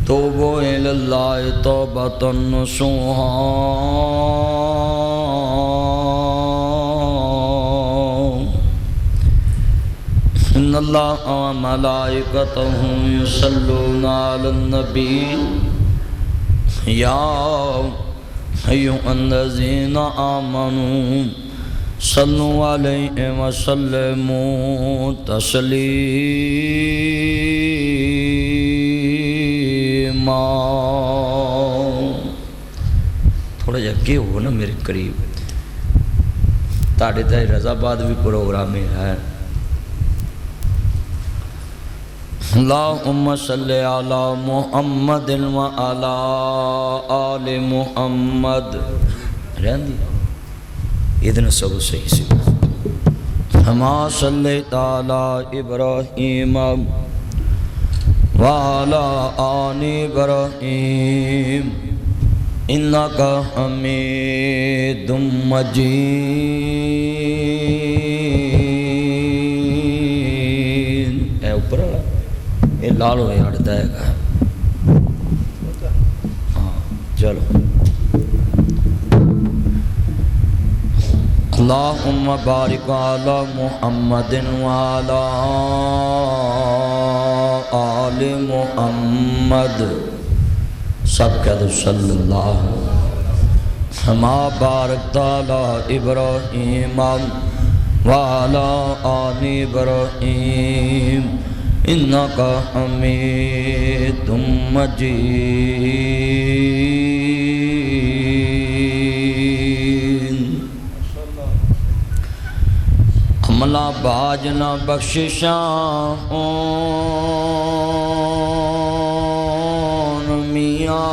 तूबू इलल्लाहि तौबतन नसूहा इन्नल्लाहा व मलाइकतहु युसल्लूना अलन नबी या अय्युहल्लज़ीना आमनू सल्लु अलैहि व सल्लिमू तस्लीमा। थोड़ा जा के हो ना मेरे करीब, ताड़े ताई रज़ाबाद भी प्रोग्राम है। अल्लाहुम्मा सल्लि अला मुहम्मदिन व अला आलि मुहम्मद। रहंदी इधन सब सही से हमा सल्ले ताला इब्राहीम वाला आनि इब्राहीम इन्नका हमीदुम मजीद। है ऊपर वाला ये लाल हो अड़ता है। हाँ चलो। अल्लाहुम्मा बारिक अला मुहम्मदिन व अला आलि मुहम्मद। सब कह दो सल्लल्लाहु हमा बारक अला इब्राहीम व अला आलि इब्राहीम इन्नका हमीदुम मजीद। हमला बाजना बख्शिशा मियाँ,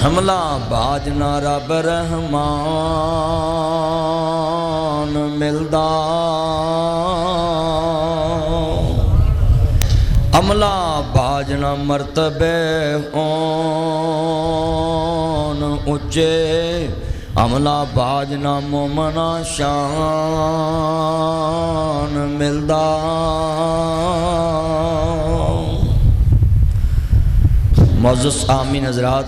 हमला बाजना रब रहमान मिलदा। अमला बाजना मर्तबे होन उच्चे, अमला बाजना मोमना शान मिलदा। मौजूद आमीन हज़रात,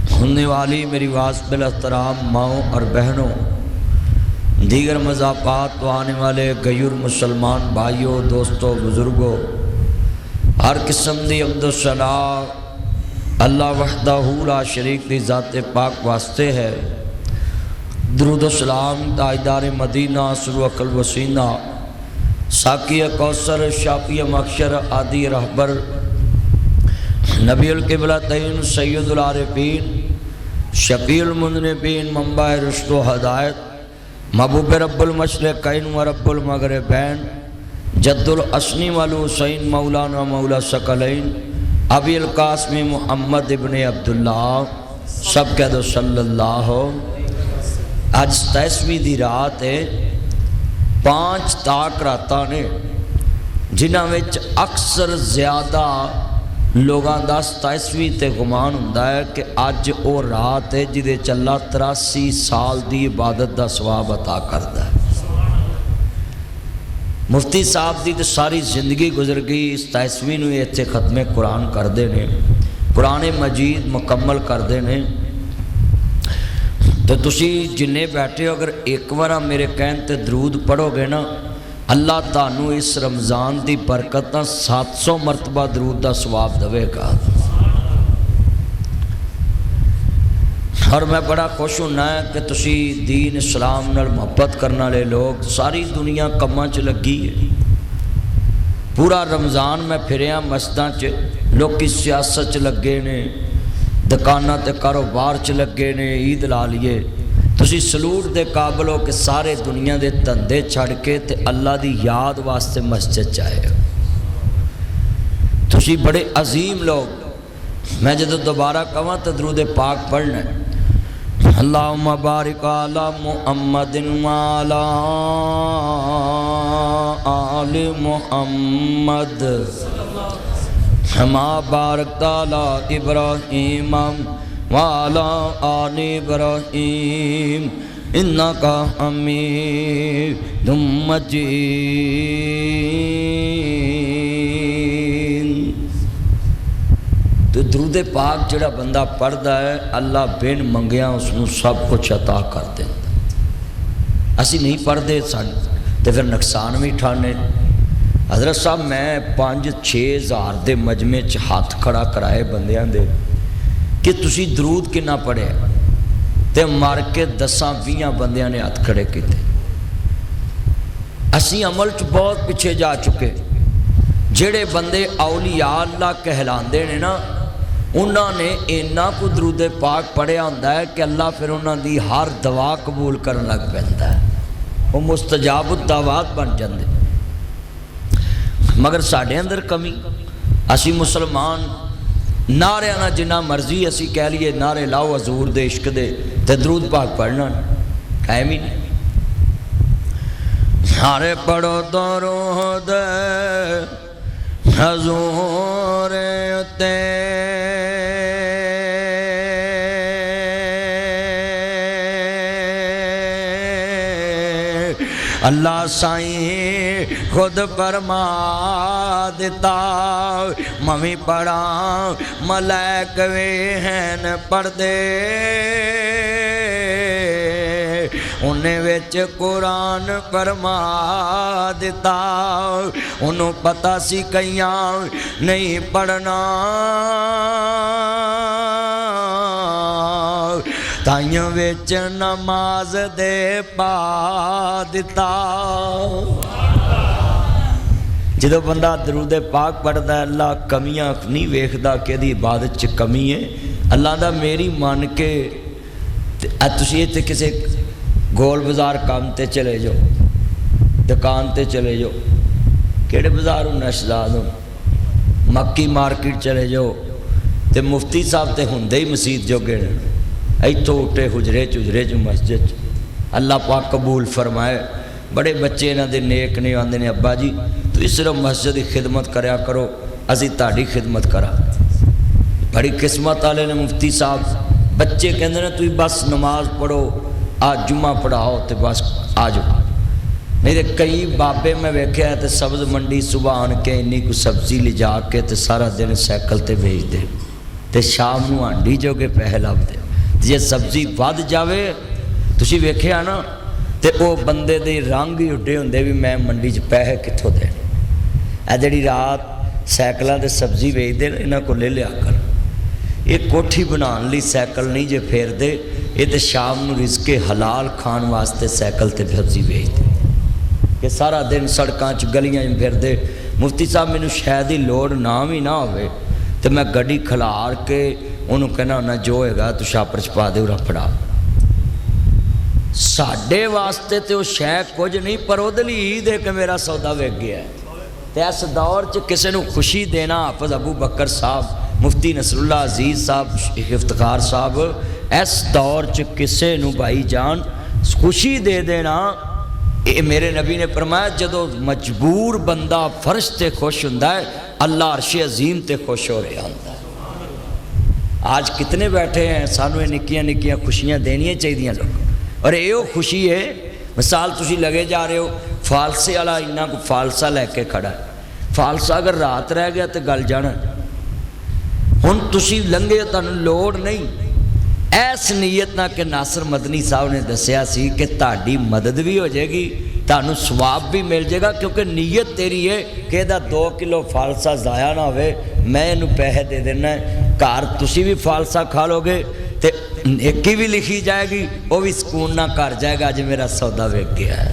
सुनने वाली मेरी वास्बिल एहतराम माओ और बहनों, दीगर मज़ाक़ात तो आने वाले गैर मुसलमान भाइयों, दोस्तों, बुज़ुर्गों, हर किस्म दी अब्दुल सना अल्लाह वहदहू ला शरीक दी ज़ाते पाक वास्ते है। दुरूद व सलाम ताजदार मदीना सुरू अकल वसीना साकी कौसर शाफी मक्षर आदि रहबर नबीउल क़िबला तईन सैयदुल आरिफीन शफ़ीउल मुज़निबीन मंबा रुश्द व हदायत महबूब रब्बुल मशरिक़ैन व रब्बुल मग़रिबैन जद्दुल असनी वल हुसैन मौलाना मौला सकलैन अबील कास्मी मोहम्मद इब्ने अब्दुल्ला। सब कह दो सल्लल्लाहु। अज 27वीं दी रात है। 5 ताक रातां ने जिन्हां विच अक्सर ज़्यादा लोगों का 27वीं ते गुमान हुंदा है कि अज वो रात है जिहदे च अल्लाह 83 साल की इबादत का सवाब अता करता है। मुफ्ती साहब की तो सारी जिंदगी गुजर गई, 27वीं नूं इत्थे खत्मे कुरान करते हैं, कुरान मजीद मुकम्मल करते हैं। तो तुसी जिन्ने बैठे हो अगर एक बार मेरे कहन ते दरूद पढ़ोगे ना, अल्लाह तानू इस रमज़ान की बरकत 700 मरतबा दरूद का सवाब देगा। और मैं बड़ा खुश होना है कि तुसी दीन इस्लाम नाल मुहब्बत करने वाले लोग, सारी दुनिया कम्मां च लगी है। पूरा रमज़ान मैं फिरिया मस्जिदां च, लोग सियासत च लगे ने, दुकानां ते कारोबार च लगे ने, ईद ला लिए। तुसी सलूट दे काबिल हो कि सारे दुनिया के धंधे छड़ के ते अल्लाह की याद वास्ते मस्जिद च आए। तुसी बड़े अजीम लोग। मैं जो दोबारा कहां तो दरूद पाक पढ़ना। अल्लाहुम्मा बारिक अला मुहम्मदिन व अला आलि मुहम्मद कमा बारकता अला इब्राहीम व अला आलि इब्राहीम इन्नका हमीदुम मजीद। तो दरूद पाक जिहड़ा बंदा पढ़दा है अल्लाह बिन मंगिया उसनूं सब कुछ अता कर देंदा। असी नहीं पढ़ते तो फिर नुकसान भी ठाने। हज़रत साहब मैं 5-6 हज़ार के मजमे च हाथ खड़ा कराए बंदियां दे कि तुसी दरूद किन्ना पढ़िया, तो मर के 10-20 बंदियां ने हाथ खड़े किए। असी अमल च बहुत पिछे जा चुके। जेड़े बंदे औलिया अल्लाह कहलाते हैं ना, उन्होंने इन्ना को दरूद पाक पढ़िया होंदा है कि अल्लाह फिर उन्होंने हर दवा कबूल करन लग पैंदा है। वो मुस्तजाब दावात बन जाते। मगर साढ़े अंदर कमी, असी मुसलमान नारे ना जिन्ना मर्जी असी कह लीए नारे लाओ हजूर दे इश्क दे, ते दरूद पाक पढ़ना टाइम ही नहीं। नारे पढ़ो दरूद हजूर उत्ते अल्लाह साईं खुद फरमा दिता, मवी पढ़ा मलैक वे हैं पढ़दे। उन्हें विच कुरान फरमा दिता, उन्हों पता सी कईयां नहीं पढ़ना, ताइयों विच नमाज दे पा दिता। जो बंदा दरूद पाक पढ़ता अल्लाह कमियां नहीं वेखदा कि इहदी इबादत च कमी है। अल्लाह दा मेरी मन के तुसीं इत्थे किसी गोल बाजार काम ते चले जाओ, दुकान ते चले जाओ, किहड़े बाजार नशदाद हो, मक्की मार्केट चले जाओ, तो मुफ्ती साहब तो हुंदे ही मसीत जोगे ने। इतों उठे हुजरे च मस्जिद अल्लाह पाक कबूल फरमाए। बड़े बच्चे इन्हां दे नेक ने, आंदे ने अब्बा जी तुसीं सिर्फ मस्जिद की खिदमत करया करो, असीं तुहाडी खिदमत करा। बड़ी किस्मत वाले ने मुफ्ती साहब। बच्चे कहंदे ने तुसीं बस नमाज पढ़ो, आज जुम्मा पढ़ाओ तो बस आ जाओ। नहीं तो कई बाबे मैं वेख्या तो सब्ज़ मंडी सुबह आन के इन्नी को सब्जी ले जाके तो सारा दिन सैकल ते बेच दे, तो शाम को हांडी जोगे पैसे लभदे। जे सब्जी वध जाए तुसीं वेख्या ना, तो वो बंदे दे रंग ही उड्डे होंदे भी मैं मंडी च पैसे कित्थों देने। आ जिहड़ी रात सैकलों ते सब्जी बेचते इन्हां को ले लिया कर। ये कोठी बनाने लई सैकल नहीं जे फेरदे, ये तो शाम को रिजके हलाल खाण वास्ते सैकल ते सब्जी बेचते कि सारा दिन सड़कों च गलियां फिरदे। मुफ्ती साहब मैनूं शायद ही लोड़ ना भी ना होवे तो मैं गड्डी खिलार के उन्होंने कहना होना जो है तू छापर च पा दे उरा फड़ा। साडे वास्ते तो शै कुछ नहीं, पर उहदे लई ईद है कि मेरा सौदा विक गया है। तो इस दौर च किसी को खुशी देना, हाफिज अबू बकर साहब, मुफ्ती नसरुल्लाह अजीज साहब, इफ्तिखार साहब, इस दौर च किसी को भाई जान खुशी दे देना। ये मेरे नबी ने फरमाया जदों मजबूर बंदा फर्श ते खुश हुंदा है, अल्लाह अर्शे अजीम ते खुश हो रहा होंदा है। आज कितने बैठे हैं, सानू निक्कियां निक्कियां खुशियां देनियां चाहिए लोग। और यो खुशी है, मिसाल तुसीं लगे जा रहे हो फालसे वाला इन्ना को फालसा लैके खड़ा है, फालसा अगर रात रह गया तो गल जाना। हुण तुसीं लंघे तुहानूं लोड़ नहीं। ऐस नीयत ना कि नासर मदनी साहब ने दसिया सी कि तुहाडी मदद भी हो जाएगी, तुहानूं सवाब भी मिल जाएगा, क्योंकि नीयत तेरी है कि इहदा 2 किलो फालसा ज़ाया ना होवे, मैं इहनूं पैसे दे देना है। घर तुसीं भी फालसा खा लोगे तो नेकी भी लिखी जाएगी, वो भी सुकून ना घर जाएगा अज मेरा सौदा विक गया है।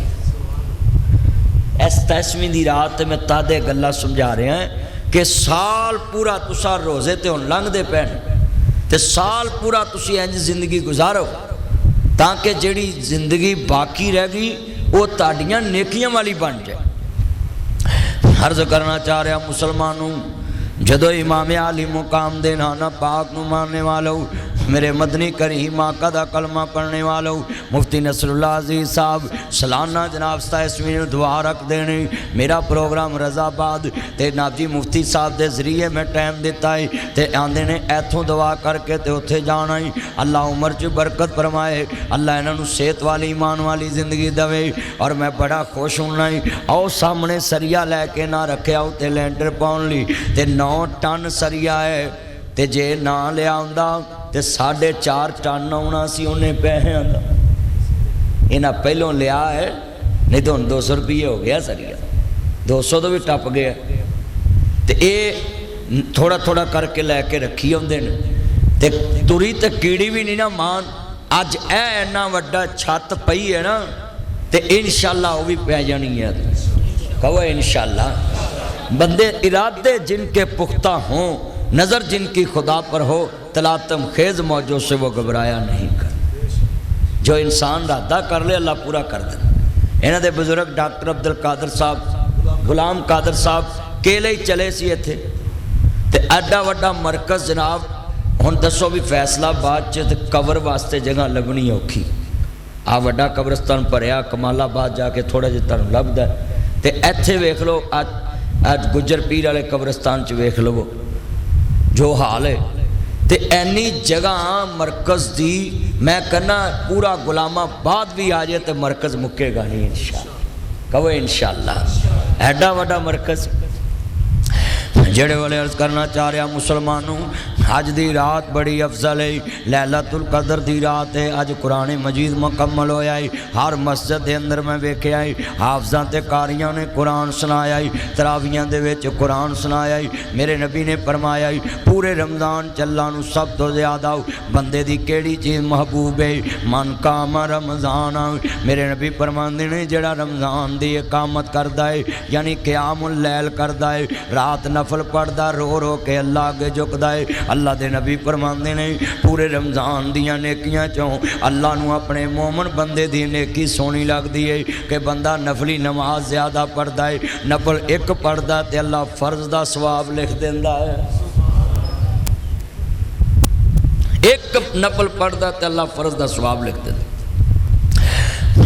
इस 10वीं की रात मैं तादे गल्लां समझा रहा है कि साल पूरा तुसा रोज़े ते हुण लंघदे पैण, तो साल पूरा तुसी इंज जिंदगी गुजारो ताकि जिहड़ी जिंदगी बाकी रह गई वो तुहाडियां नेकियां वाली बन जाए। अर्ज करना चाह रहा मुसलमानों, जदों इमाम आली मुकाम दे नाना पाक नूं मानने वालों मेरे मदनी करीम आका दा कलमा पढ़ने वालों मुफ्ती नसरुल्लाह अजीज साहब सालाना जनाब 27वीं दुआ रख देनी। मेरा प्रोग्राम रजाबाद ते नाबजी मुफ्ती साहब के जरिए मैं टाइम दिता है तो आंदे ने इथों दुआ करके तो उत्थे जाना ही। अल्लाह उम्र च बरकत फरमाए, अल्लाह इन्हों सेहत वाली ईमान वाली जिंदगी दवे। और मैं बड़ा खुश होना ही आओ सामने सरिया लैके ना रखे आओ तो लैंटर पाउन ली ते 9 टन सरिया है ते जे ना लिया तो 4.5 टन आना सी उन्हें पैसों का। इन्हें पहलों लिया है, नहीं तो हम 200 रुपये हो गया सरिया, 200 तो भी टप गया। तो ये थोड़ा थोड़ा करके लैके रखी आते हैं ते तुरी तो कीड़ी भी नहीं ना मान। अज इन्ना वड्डा छत पई है ना तो इंशाअल्लाह वो भी पै जानी है। कहो इंशाअल्लाह। बंदे इरादे जिनके पुख्ता हों, नज़र जिनकी खुदा पर हो, तलातम खेज मौजों से वो घबराया नहीं कर। जो इंसान इरादा कर ले अल्लाह पूरा कर दे। इन्हों के बुजुर्ग डॉक्टर अब्दुल कादर साहब, गुलाम कादर साहब केले ही चले सी इत्थे ते एडा वड्डा मरकज़ जनाब। हुण दसो भी फैसलाबाद च कवर वास्ते जगह लभनी औखी। आ वड्डा कब्रस्तान भरिया, कमालाबाद जाके थोड़ा जिहा तुहानूं लभदा ते इत्थे वेख लो। अज गुजर पीर वाले कब्रस्तान च वेख लवो जो हाल है। तो इन्नी जगह मरकज़ दी मैं कहना पूरा गुलामाबाद भी आ जाए तो मरकज़ मुक्केगा नहीं इंशाअल्लाह। कहो इंशाअल्लाह। एडा वड्डा मरकज़ जेड़े वाले अर्ज करना चाह रहा मुसलमानों, अज दी रात बड़ी अफजल है, लैलतुल कदर दी रात है। अज कुरान मजीद मुकम्मल होया है। हर मस्जिद के अंदर मैं वेख्या है हाफज़ां ते कारियां ने कुरान सुनाया है, तरावियां दे विच कुरान सुनाया है। मेरे नबी ने फरमाया है पूरे रमज़ान चल्ला नूं सब तो ज़्यादा बंदे दी केड़ी चीज़ महबूब है, मन कामा रमज़ान। मेरे नबी फरमांदे ने जेड़ा रमज़ान दी इकामत करदा है यानी क़यामुल लैल करदा है, रात नफल पढ़दा रो रो के अल्लाह अगे झुकदा है। अल्लाह दे नबी फरमांदे ने पूरे रमज़ान दियां नेकियां चों अल्लाह नूं अपने मोमन बंदे दी नेकी सोहनी लगदी है कि बंदा नफली नमाज ज़्यादा पढ़दा है। नफल एक पढ़दा ते अल्लाह फर्ज दा सवाब लिख देंदा है। एक नफल पढ़दा ते अल्लाह फर्ज दा सवाब लिख देंदा।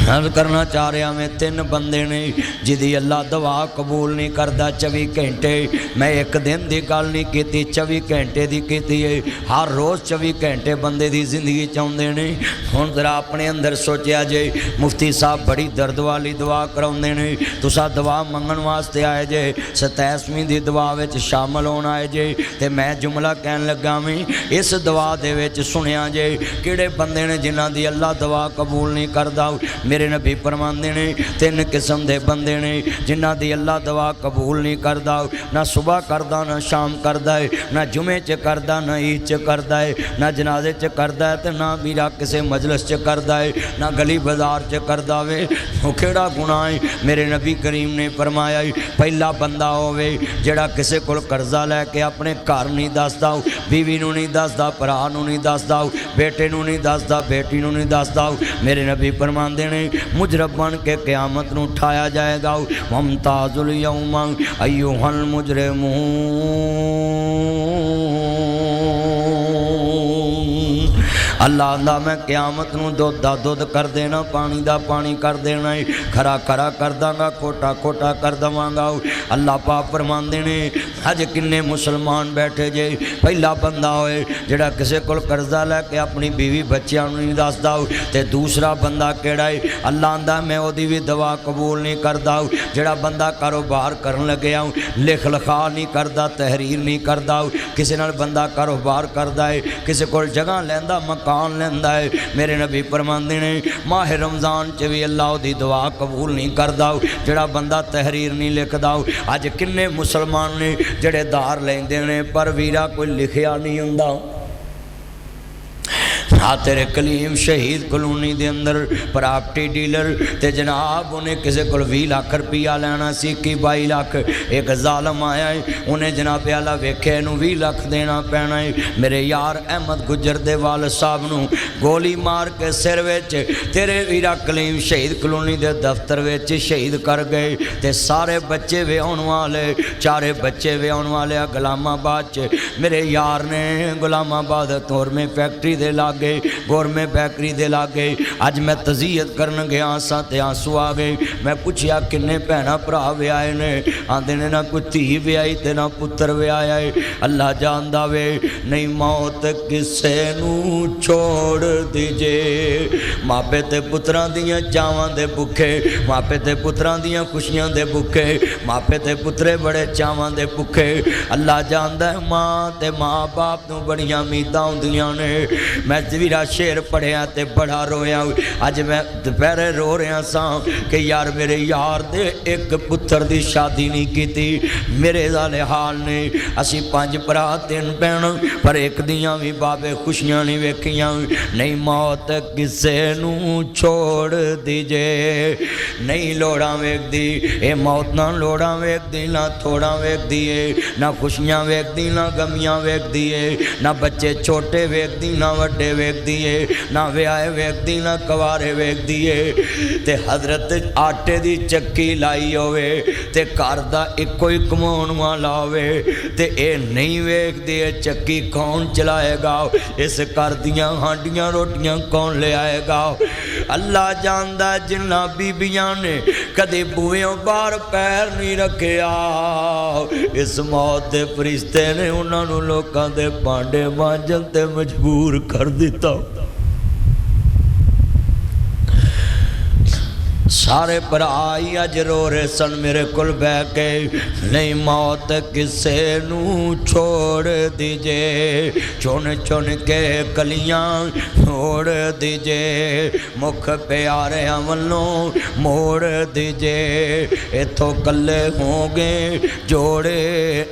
अर्ज करना चाह रहा मैं 3 बंदे ने जिदी अल्लाह दवा कबूल नहीं करता 24 घंटे। मैं एक दिन की गल नहीं की, 24 घंटे की की है। हर रोज़ 24 घंटे बंदे की जिंदगी चाहते हैं। हुण जरा अपने अंदर सोचा जे मुफ्ती साहब बड़ी दर्द वाली दुआ कराउंदे ने, तुसा दुआ मंगण वास्ते आए जे, 27वीं की दुआ में शामिल होना आए जे। तो मैं जुमला कहन लगा मैं इस दुआ दे विच सुनिया जे किहड़े बंदे ने जिन्हां दी अल्लाह दुआ कबूल नहीं करता। मेरे नबी फरमांदे ने 3 किस्म के बंदे ने जिन्हां दी अल्लाह दुआ कबूल नहीं करता। ना सुबह करदा, ना शाम करदा है, ना जुमे च करदा, ना ईद च करदा है, ना जनाजे च करदा है, तो ना बीरा किसी मजलिस च करदा है, ना गली बाजार च करदा वे। वो केड़ा गुनाह है? मेरे नबी करीम ने फरमाया पहला बंदा होवे जिहड़ा किसी कोल कर्जा लैके अपने घर नहीं दसदा, बीवी नूं नहीं दसदा, भरा नूं नहीं दसदा, बेटे नूं नहीं दसदा, बेटी नूं नहीं दसदा। मेरे नबी फरमांदे ने मुजरब बन के क़यामत नूं उठाया जाएगा। मुमताजुल यौम अय्युहल मुजरिमून। अल्लाह आंदा मैं क़यामत नूं दुध दा दुध कर देना, पानी दा पानी कर देना है, खरा खरा कर दांगा, खोटा खोटा कर देवांगा। अल्लाह पाक फरमांदे ने अज किन्ने मुसलमान बैठे जे पहला बंदा होए जिहड़ा किसी कोल कर्जा लैके अपनी बीवी बच्चों नहीं दसदा, ते दूसरा बंदा केड़ा है? अल्लाह आंदा मैं ओदी भी दवा कबूल नहीं करदा। जिहड़ा बंदा कारोबार करन लग्या लिख लिखा नहीं करदा, तहरीर नहीं करदा, किसी नाल बंदा कारोबार करदा है, किसी कोल जगह लैंदा, मकान लैंदा है। मेरे नबी फरमांदे ने माह रमज़ान च भी अल्लाह ओदी दुआ कबूल नहीं करदा जिहड़ा बंदा तहरीर नहीं लिखदा। अज किन्ने मुसलमान ने जिहड़े दार लैंदे ने पर वीरा कोई लिखिया नहीं हुंदा। भरा तेरे कलीम शहीद कलोनी दे अंदर प्रॉपर्टी डीलर ते जनाब उन्हें किसी को 20 लाख रुपया लेना सी 22 लाख। एक जालम आया है उन्हें जनाब आला वेखे इनू 20 लाख देना पैना है। मेरे यार अहमद गुजर दे वाल साहब नू गोली मार के सिर विच तेरे वीरा कलीम शहीद कलोनी दे दफ्तर विच शहीद कर गए। ते सारे बच्चे विआउण वाले 4 बच्चे विआउण वाले गुलामाबाद च मेरे यार ने गुलामाबाद तोरमे फैक्ट्री दे लागे गोरमे बेकरी दे लागे। अज मैं तज़ीयत करन गया सा ते आंसू आ गए। मैं पूछया किन्ने भैणा भरा विआए ने? आंदे ने ना कोई धी विआई ते ना पुत्र विआया है। अल्लाह जानदा वे नहीं मौत किसे नू छोड़ दीजे। मापे ते पुत्रां दियां चावां दे भुखे, मापे ते पुत्रां दियां खुशियां दे भुखे, मापे ते पुत्रे बड़े चावां दे भुखे। अल्लाह जानदा है मां ते मां बाप नू बड़ियां उम्मीदां हुंदियां ने। मैं वीरा शेर पढ़िया ते बड़ा रोया। अज मैं दोपहरे रो रहा सा कि यार मेरे यार दे एक पुत्र दी शादी नहीं की। मेरे वाले हाल ने असी 5 भरा 3 भैन पर एक दियां भी बाबे खुशियां नहीं वेखियां। नहीं मौत किसे नू छोड़ दीजे। नहीं लोड़ा वेखदी ये मौत ना लोड़ा वेखदी ना थोड़ा वेखदी है ना खुशियां वेखदी ना गमियां वेखदी है ना बच्चे छोटे वेखदी ना वड्डे वेखदी है ना विआहे वेखदी ना कवारे वेखदी है। ते हजरत आटे दी चक्की लाई होवे ते घर दा इको ही कमाउण वाला होवे ते ए नहीं वेखदी है चक्की कौन चलाएगा, इस घर दियां हांडियां रोटियां कौन ले आएगा। अल्लाह जानदा जिन्ना बीबियां ने कदे बूहेओं बाहर पैर नहीं रखिया इस मौत दे फरिश्ते ने उन्हां नूं लोकां दे भांडे मांजण ते मजबूर कर दिता। सारे भराई अज रो रहे सन मेरे कोल बह के। नहीं मौत किसे नू छोड़ दीजे, चुन चुन के कलियां छोड़ दीजे, मुख प्यारे वल्लों मोड़ दीजे। इथों कल्ले होंगे जोड़े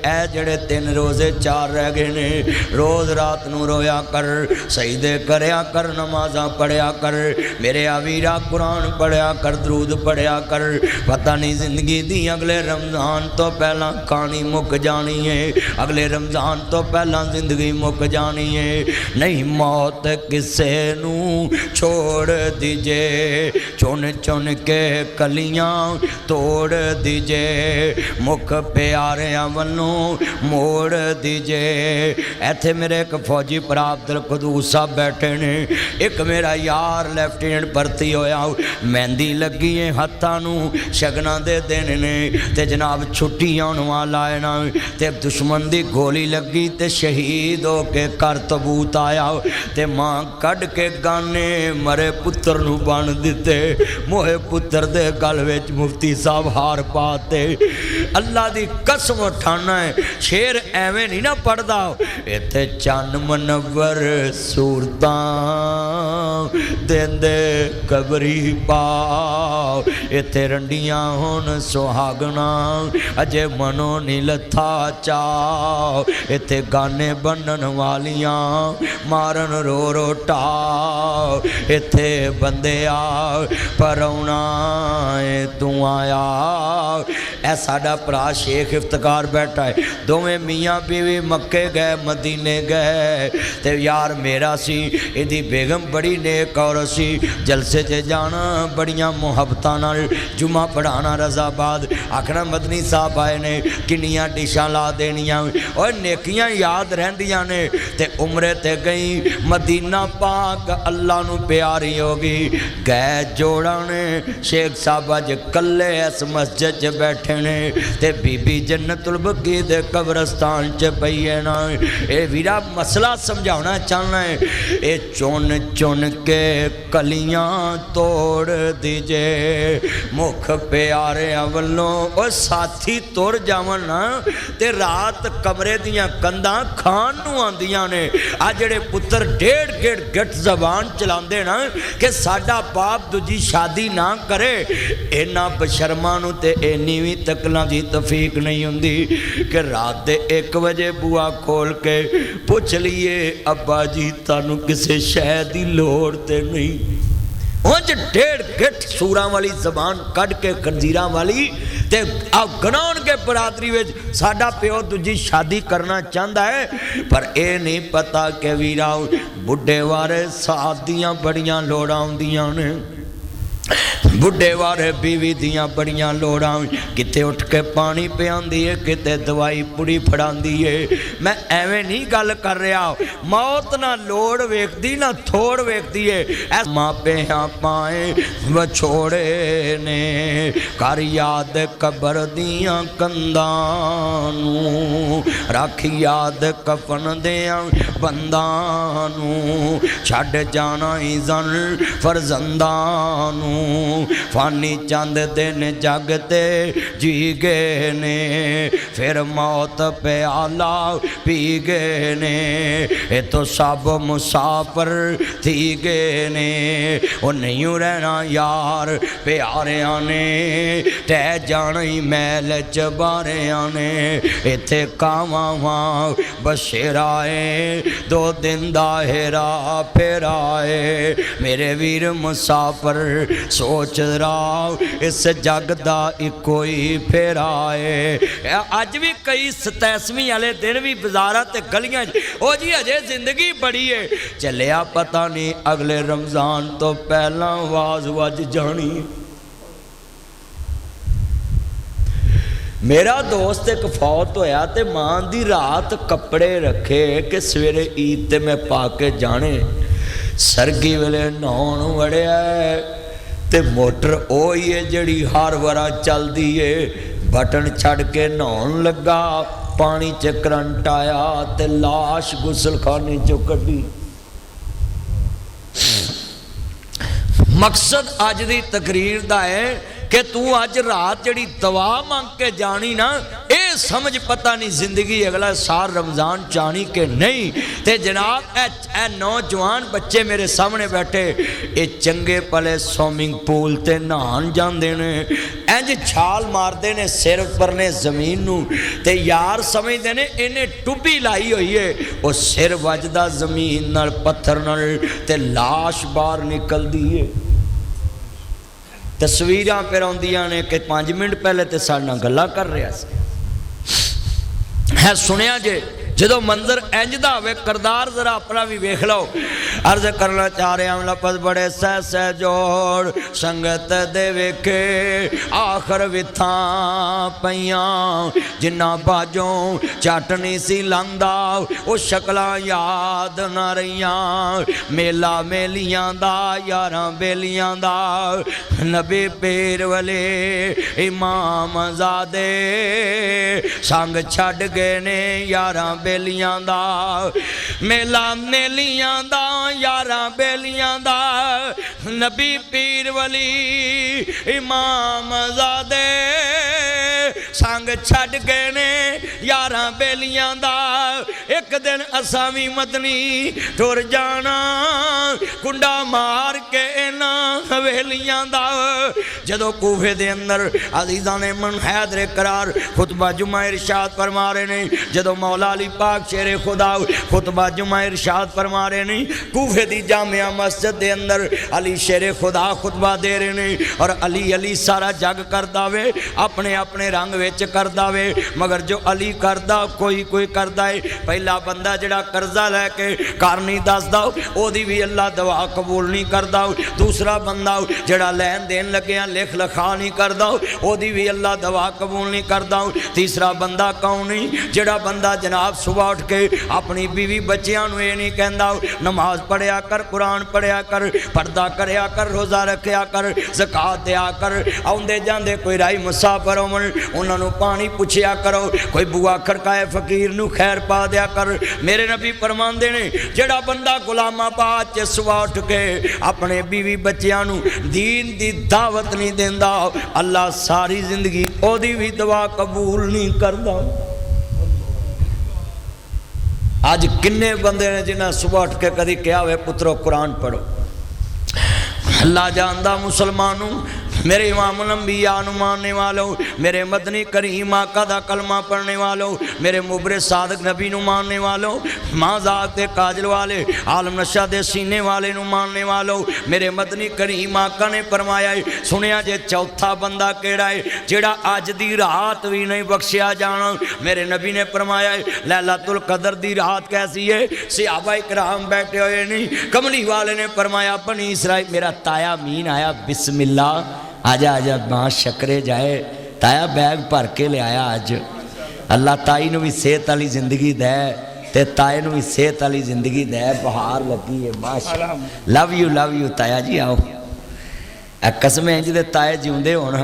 ए जड़े 3 रोजे 4 रह गए ने। रोज रात नू रोया कर, सजदे करया कर, नमाज़ां पढ़िया कर, मेरे आवीरा कुरान पढ़िया कर, दरूद पढ़िया कर। पता नहीं जिंदगी दी अगले रमजान तो पहला कहानी मुक जानी है, अगले रमजान तो पहला जिंदगी मुक जानी है। नहीं मौत किसे नू छोड़ दीजे, चुन चुन के कलियां तोड़ दीजे, मुख प्यारे वल्लों मोड़ दीजे। इत्थे मेरे एक फौजी भरा अब्दुल कदूस साहब बैठे ने। एक मेरा यार लेफ्टिनेंट भर्ती होया, मेहंदी लगी है हत्थां नूं, शगना दे दिन ने ते जनाब छुट्टी आने वाला है ना। ते दुश्मन दी गोली लगी ते शहीद हो के घर तबूत आया ते मां कढ़ के गाने मरे पुत्र नूं बन दिते। मोहे पुत्र दे गल विच मुफ्ती साहब हार पाते। अल्लाह दी कसम उठाना है शेर एवें नहीं ना पढ़दा। इत्थे चन्न मनवर सूरतां देंदे कबरी पा, इत्थे रंडियां होन सुहागना अजे मनो नी लथा चा। इत्थे गाने बनन वालियां मारन रो रो टा। इत्थे बंदे आ परौना तू आया। ऐ साडा भरा शेख इफ्तिकार बैठा है। दोवें मियाँ बीवी मक्के गए मदीने गए ते यार मेरा सी इहदी बेगम बड़ी नेक औरत सी। जलसे च जाना बड़ियां मुहब्बतां नाल, जुमा पढ़ाना रजाबाद, आखना मदनी साहब आए ने किन्नियां डिशां ला देनियां और नेकियां याद रहिंदियां ने। ते उमरे ते गई मदीना पाक अल्लाह नू प्यारी होगी। गए जोड़ा ने शेख साहब अज कल्ले इस मस्जिद च बैठे ने ते बीबी जन्नतुल बकी दे कब्रस्तान च पई है ना। ये वीरा मसला समझाना चाहना है। ये चुन चुन के कलियां तोड़ दीजे, मुख प्यारे वल्लों और साथी तुर जावन ना ते रात कमरे दियां कंधां खान नूं आंदियां ने। आ जिहड़े पुत्र डेढ़ गेड़ गट जबान चलांदे ना कि साडा बाप दूजी शादी ना करे, इन्हां बशर्मां नूं ते इन्नी भी तकना दी तफीक नहीं हुंदी कि रात दे 1 बजे बुआ खोल के पुछ लीए अब्बा जी तुहानू किसी शै दी लोड़ ते नहीं। उंज 1.5 गिठ सूरां वाली जबान कढ़ के खंजीरां वाली ते आप गनाउण के बरादरी विच साडा प्यो दूजी शादी करना चाहता है, पर यह नहीं पता कि वीरा बुढ़े वारे साथ दियां बड़ियां लोड़ां हुंदियां ने, बुढ़े वारे बीवी दियां बड़ियां लोड़ां, किते उठ के पानी पियांदी है, किते दवाई पुड़ी फड़ांदी है। मैं एवें नहीं गल कर रहा, मौत ना लोड़ वेखदी ना थोड़ वेखदी है। ऐ मापे हाँ पाए बछोड़े ने कर याद कबर दियां कंधां नूं, रख याद कफन दियां बंदां नूं, छड्ड जाना ही जन फरजंदां नूं, फानी चंद दिन जगते जी गए ने, फिर मौत प्याला पी गए ने, ये तो सब मुसाफिर थी गए ने, वो नहीं रहना यार प्यारिया ने, तै जाना ही मैल च बारिया ने, इत्थे कावां बशेराए 2 दिन दा हेरा फेराए, मेरे वीर मुसाफिर सोच रहा इस जग दा इको ही फेरा है। अज भी कई 27वीं वाले दिन भी बाजारां ते गलियां ओ जी अजे जिंदगी बड़ी है, चलिया पता नहीं अगले रमजान तो पहला आवाज वज जानी। मेरा दोस्त एक फौत होया ते मां दी रात कपड़े रखे कि सवेरे ईद ते मैं पा के जाने, सरगी वेले नहाउण वड़िया ते मोटर ओ ही है जड़ी हर वारा चलती है, बटन छड़ के नहाउण लगा, पानी च करंट आया ते लाश गुसलखाने चो कड्डी। मकसद अज दी तकरीर दा है कि तू अज रात जड़ी दवा मंग के जानी ना, ये समझ पता नहीं जिंदगी अगला साल रमजान चानी के नहीं। ते जनाब ए नौजवान बच्चे मेरे सामने बैठे, ये चंगे भले स्विमिंग पूल ते नहान जाते ने, इंज छाल मारते ने सिर पर ने जमीन नू, ते यार समझते ने इन्हें टुब्बी लाई हुई है, वो सिर वजदा जमीन नाल पत्थर नाल ते लाश बाहर निकलती है। तस्वीरां फिर आउंदियां ने कि 5 मिनट पहले तो साडे नाल गल्लां कर रहा है, सुनिया जे जो मंजर इंज दा होवे, करदार जरा अपना भी वेख लो। अर्ज करना चाह रहा हूं लफज बड़े सह सह जोड़ संगत दे वेखे आखर विथा पईयां, जिन्ना बाजों चटनी सी लांदा वो शक्लां याद ना रहियां, मेला मेलियां दा यारां बेलियां दा, नबी पीर वले इमाम ज़ादे संग छड़ गए ने यारां बेलियां दा, मेला मेलियां दा यारां बेलियां दा, नबी पीर वली इमाम ज़ादे संग छड़ गए ने यारां बेलियां दा। एक दिन असां भी मदनी टुर जाना कुंडा मार के इन्हां हवेलियां दा। जदों कूफे दे अंदर अज़ीज़ां ने मन हैदरे करार खुतबा जुमा इरशाद फरमा रहे ने, जदों मौला अली पाक शेरे खुदा खुतबा जुमा इरशाद फरमा रहे ने, कूफे दी जामिया मस्जिद दे अंदर अली शेरे खुदा खुतबा दे रहे ने, और अली अली सारा जग करदा वे, अपने अपने रंग विच करदा वे, मगर जो अली करदा कोई कोई करदा है। पहला बंदा जिहड़ा कर्जा लैके घर नहीं दसदा ओदी भी अल्लाह दवा कबूल नहीं करदा, दूसरा बंदा जिहड़ा लैन देन लग्या लिख लिखा नहीं करदा ओदी भी अल्लाह दवा कबूल नहीं करदा, तीसरा बंदा कौन नहीं जिहड़ा बंदा जनाब सुबह उठ के अपनी बीवी बच्चियां नूं ये नहीं कहंदा नमाज पढ़िया कर, कुरान पढ़िया कर, पर्दा करया कर, रोज़ा रखिया कर, ज़कात दिया कर, आउंदे जांदे कोई राही मुसाफिर होवन उन्हां नूं पानी पुछिया करो, कोई बुआ खड़काए फकीर नूं खैर पा दिया कर। मेरे नबी फरमांदे ने जिहड़ा बंदा गुलामाबाद च सुबह उठ के अपने बीवी बच्चियां नूं दीन दी दावत नहीं देंदा, अल्लाह सारी जिंदगी ओदी भी दुआ कबूल नहीं करदा। अज किन्ने बंदे ने जिन्हें सुबह उठ के कभी कहा हुए पुत्रो कुरान पढ़ो, अल्लाह जानदा मुसलमानों मेरे इमामुल अंबिया नु मानने वालों, मेरे मदनी करीम आका दा कलमा पढ़ने वालों, मेरे मुबरे सादक नबी नु मानने वालों, माज़ाक दे काजल वाले आलम नशा दे सीने वाले नु मानने वालों, मेरे मदनी करीम आका ने फरमाया है सुनिया जे चौथा बंदा केड़ा है जेड़ा अज दी रात भी नहीं बख्शिया जाना। मेरे नबी ने फरमाया है लैलतुल कदर दी रात कैसी है। सहाबा इकराम बैठे हुए नहीं, कमली वाले ने फरमाया बनी इसराइल मेरा ताया मीन आया बिस्मिल्लाह आजा आजा मां शक्रे जाए, ताया बैग भर के ले आया अज। अल्लाह ताई नूं भी सेहत वाली जिंदगी दे ते ताए नूं भी सेहत वाली जिंदगी दे। बहार लगी है माशाअल्लाह। लव यू ताया जी आओ। कसम इंज दे ताए जिउंदे होण।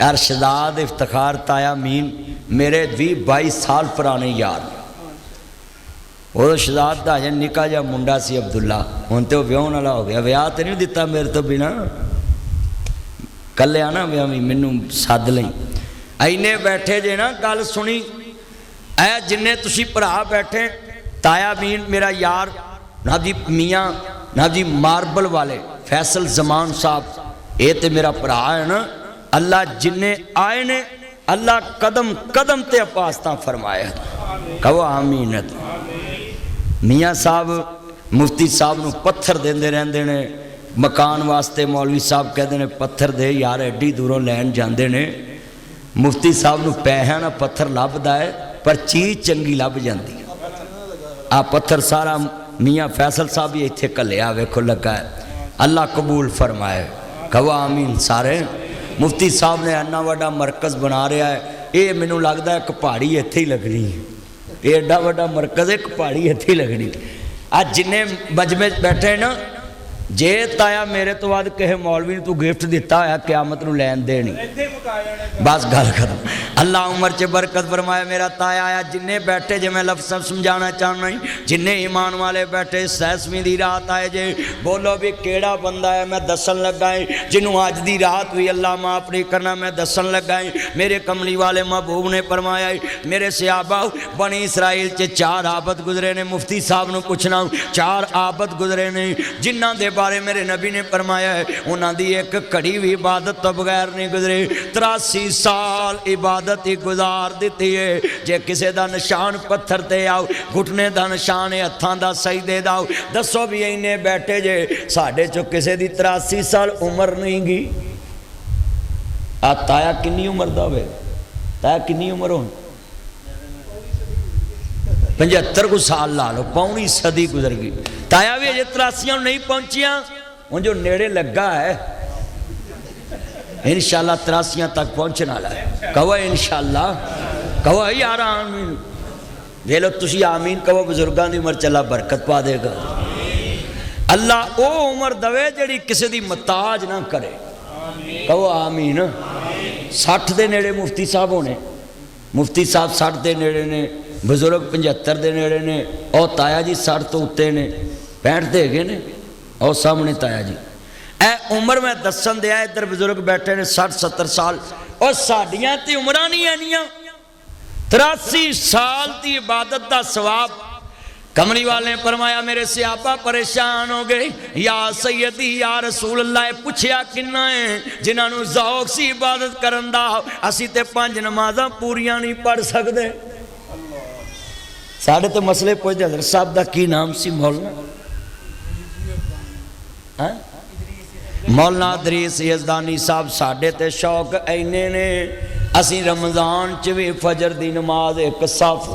अरशदाद इफ्तिखार ताया मीन मेरे 20-22 साल पुराने यार। वो शहजाद का अजे निका जा मुंडा सी अब्दुल्ला, हुण तो विआहण वाला हो गया। विआह तो नहीं दिता मेरे तो बिना, कल आना विआह भी मैनू सद लई। इन्ने बैठे जे ना गल सुनी ऐ जिन्ने तुसी भरा बैठे। ताया मीन मेरा यार ना जी मियाँ ना जी मार्बल वाले फैसल जमान साहब, ये तो मेरा भरा है ना। अल्लाह जिन्ने आए ने अल्लाह कदम कदम ते अपास्ता फरमाया। कहो आमीन। मियाँ साहब मुफ्ती साहब नूं पत्थर देंदे रहंदे ने मकान वास्ते। मौलवी साहब कहते हैं पत्थर दे यार, एडी दूरों लैन जाते हैं। मुफ्ती साहब नूं पैसा ना पत्थर लभदा है पर चीज़ चंगी लभ जाती। आ पत्थर सारा मियाँ फैसल साहब भी इत्थे घल्लिया वेखो लगा है। अल्लाह कबूल फरमाए। कहो आमीन सारे। मुफ्ती साहब ने इन्ना वड्डा मरकज़ बना रहा है। ये मैनू लगता है एक पहाड़ी इत्थे ही लगनी है। ये एडा वड्डा मरकज़ एक पहाड़ी इत्थे ही लगनी। अज जिन्ने मजमे बैठे ना, जे ताया मेरे तो बाद किसी मौलवी तू गिफ्ट दिता होया क्यामत नूं लैन देनी। बस गल खत्म। अल्लाह उमर च बरकत फरमाए। मेरा ताया आया जिन्ने बैठे जे मैं लफ्ज़ समझाना चाहना ही, जिन्ने ईमान वाले बैठे 67वीं दी रात आए जे बोलो भी केड़ा बंदा है। मैं दसन लगा है जिन्हों अज दी रात भी अल्लाह माफ नहीं करना, मैं दसन लगा है। मेरे कमली वाले महबूब ने फरमाया है मेरे सहाबा बनी इसराइल च 4 आबद गुजरे ने। मुफ्ती साहब नूं पुछना 4 आबद गुजरे ने जिन्हां दे बारे मेरे नबी ने फरमाया है उन्हां दी एक घड़ी भी इबादत तो बगैर नहीं गुजरे। 83 साल इबादत ही गुजार दी है। जे किसी का निशान पत्थर ते आओ, घुटने का निशान है, हत्थां दा सजदे दा आओ। दसो भी इन्ने बैठे जे साढ़े चो किसी की 83 साल उम्र नहीं गी। आ ताया किन्नी उम्र दा होवे? ताया किन्नी उम्र हो? 75 को साल ला लो, पौनी सदी गुजर गई। ताया भी अजे 83 नहीं पहुंचिया, हूँ जो नेड़े लगा है इंशाअल्लाह 83 तक पहुंचने वाला है। कहो इंशाअल्लाह, कहो यार आमीन। दे लो तुसी आमीन कहो, बुजुर्गों की उम्र चला बरकत पा देगा अल्लाह। वो उम्र दवे जड़ी किसी की मताज ना करे। कहो आमीन। 60 के नेड़े मुफ्ती साहब होने। मुफ्ती साहब 60 के नेड़े ने, बुजुर्ग 75 के नेड़े ने, और ताया जी 60 तो उत्ते ने, 65 दे गए ने। और सामने ताया जी ए उम्र मैं दसन दिया। इधर बुजुर्ग बैठे ने 60-70 साल। और साडियां ते उम्रां नहीं आनियां। 83 साल की इबादत का सवाब। कमली वाले ने फरमाया मेरे सहाबा परेशान हो गए। या सैयदी या रसूल अल्लाह, पूछया किन्ना है जिन्होंने ज़ौक सी इबादत करन दा, असी ते 5 नमाज़ां पूरियां नहीं पढ़ सकते। साढ़े तो मसले पुछदे हज़रत साहब का की नाम सी? मौलाना इदरीस यज़दानी साहब। साढ़े ते शौक इन्ने ने, असी रमज़ान च भी फजर की नमाज एक साफ।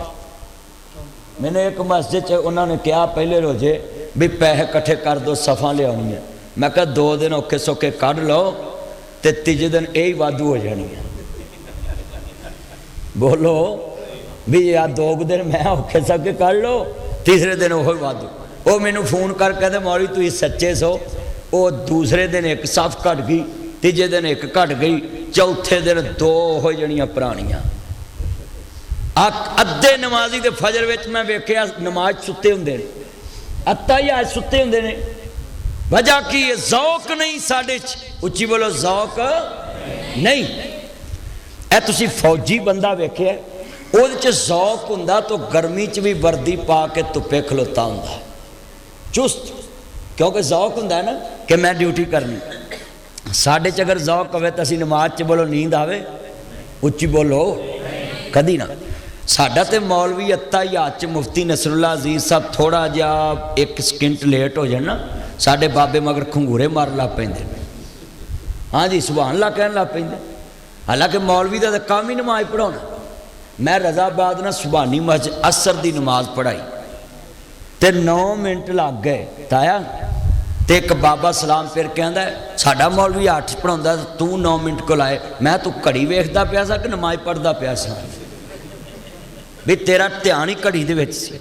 मैंने एक मस्जिद च उन्होंने कहा पहले रोजे भी पैसे कट्ठे कर दो, सफ़ा लियानी है। मैं कहा 2 दिन औखे सौखे कढ़ लो तो तीजे दिन यही वाधू हो जानी है। बोलो भी यार 2 दिन मैं औखे सौखे कढ़ लो, तीसरे दिन वो वाधू। वो मैनू फोन कर कहते मौलवी तुम सच्चे सो। वो दूसरे दिन एक साफ घट गई, तीजे दिन एक घट गई, चौथे दिन 2 हो जानियां पुरानियां। अद्धे नमाजी के फजर विच मैं वेख्या नमाज सुते हुंदे ने, अत्ता ही आज सुते हुंदे ने। वजह की है? ज़ौक नहीं साडे च। उच्ची बोलो ज़ौक नहीं। ए तुसी फौजी बंदा वेख्या ਉਹਦੇ ਚ ਜ਼ੌਕ ਹੁੰਦਾ तो गर्मी च भी वर्दी पा के धुप्पे खलोता हुंदा चुस्त, क्योंकि ਜ਼ੌਕ ਹੁੰਦਾ ना कि मैं ड्यूटी करनी। साढ़े च अगर ज़ौक होवे तो असी नमाज च बोलो नींद आवे, उच्ची बोलो कदी ना। साडा तो मौलवी अत्ता ही हाथ च मुफ्ती नसरुल्ला अजीज साहब थोड़ा जिहा एक सकिंट लेट हो जाए ना, साडे बाबे मगर खंगूरे मार ला पेंदे, हाँ जी सुभान अल्लाह कहन लग पेंदे। हालांकि मौलवी का तो काम ही नमाज पढ़ाना। मैं रजाबाद ना सुभानी मस्जिद असर की नमाज पढ़ाई तो 9 मिनट लग गए ताया, तो एक बाबा सलाम फिर कहता है साडा मौलवी 8 पढ़ाता तू 9 मिनट को लाए। मैं तू घड़ी वेखदा पिया सा कि नमाज पढ़ता पिया सा, भी तेरा ध्यान ही घड़ी दे विच सी।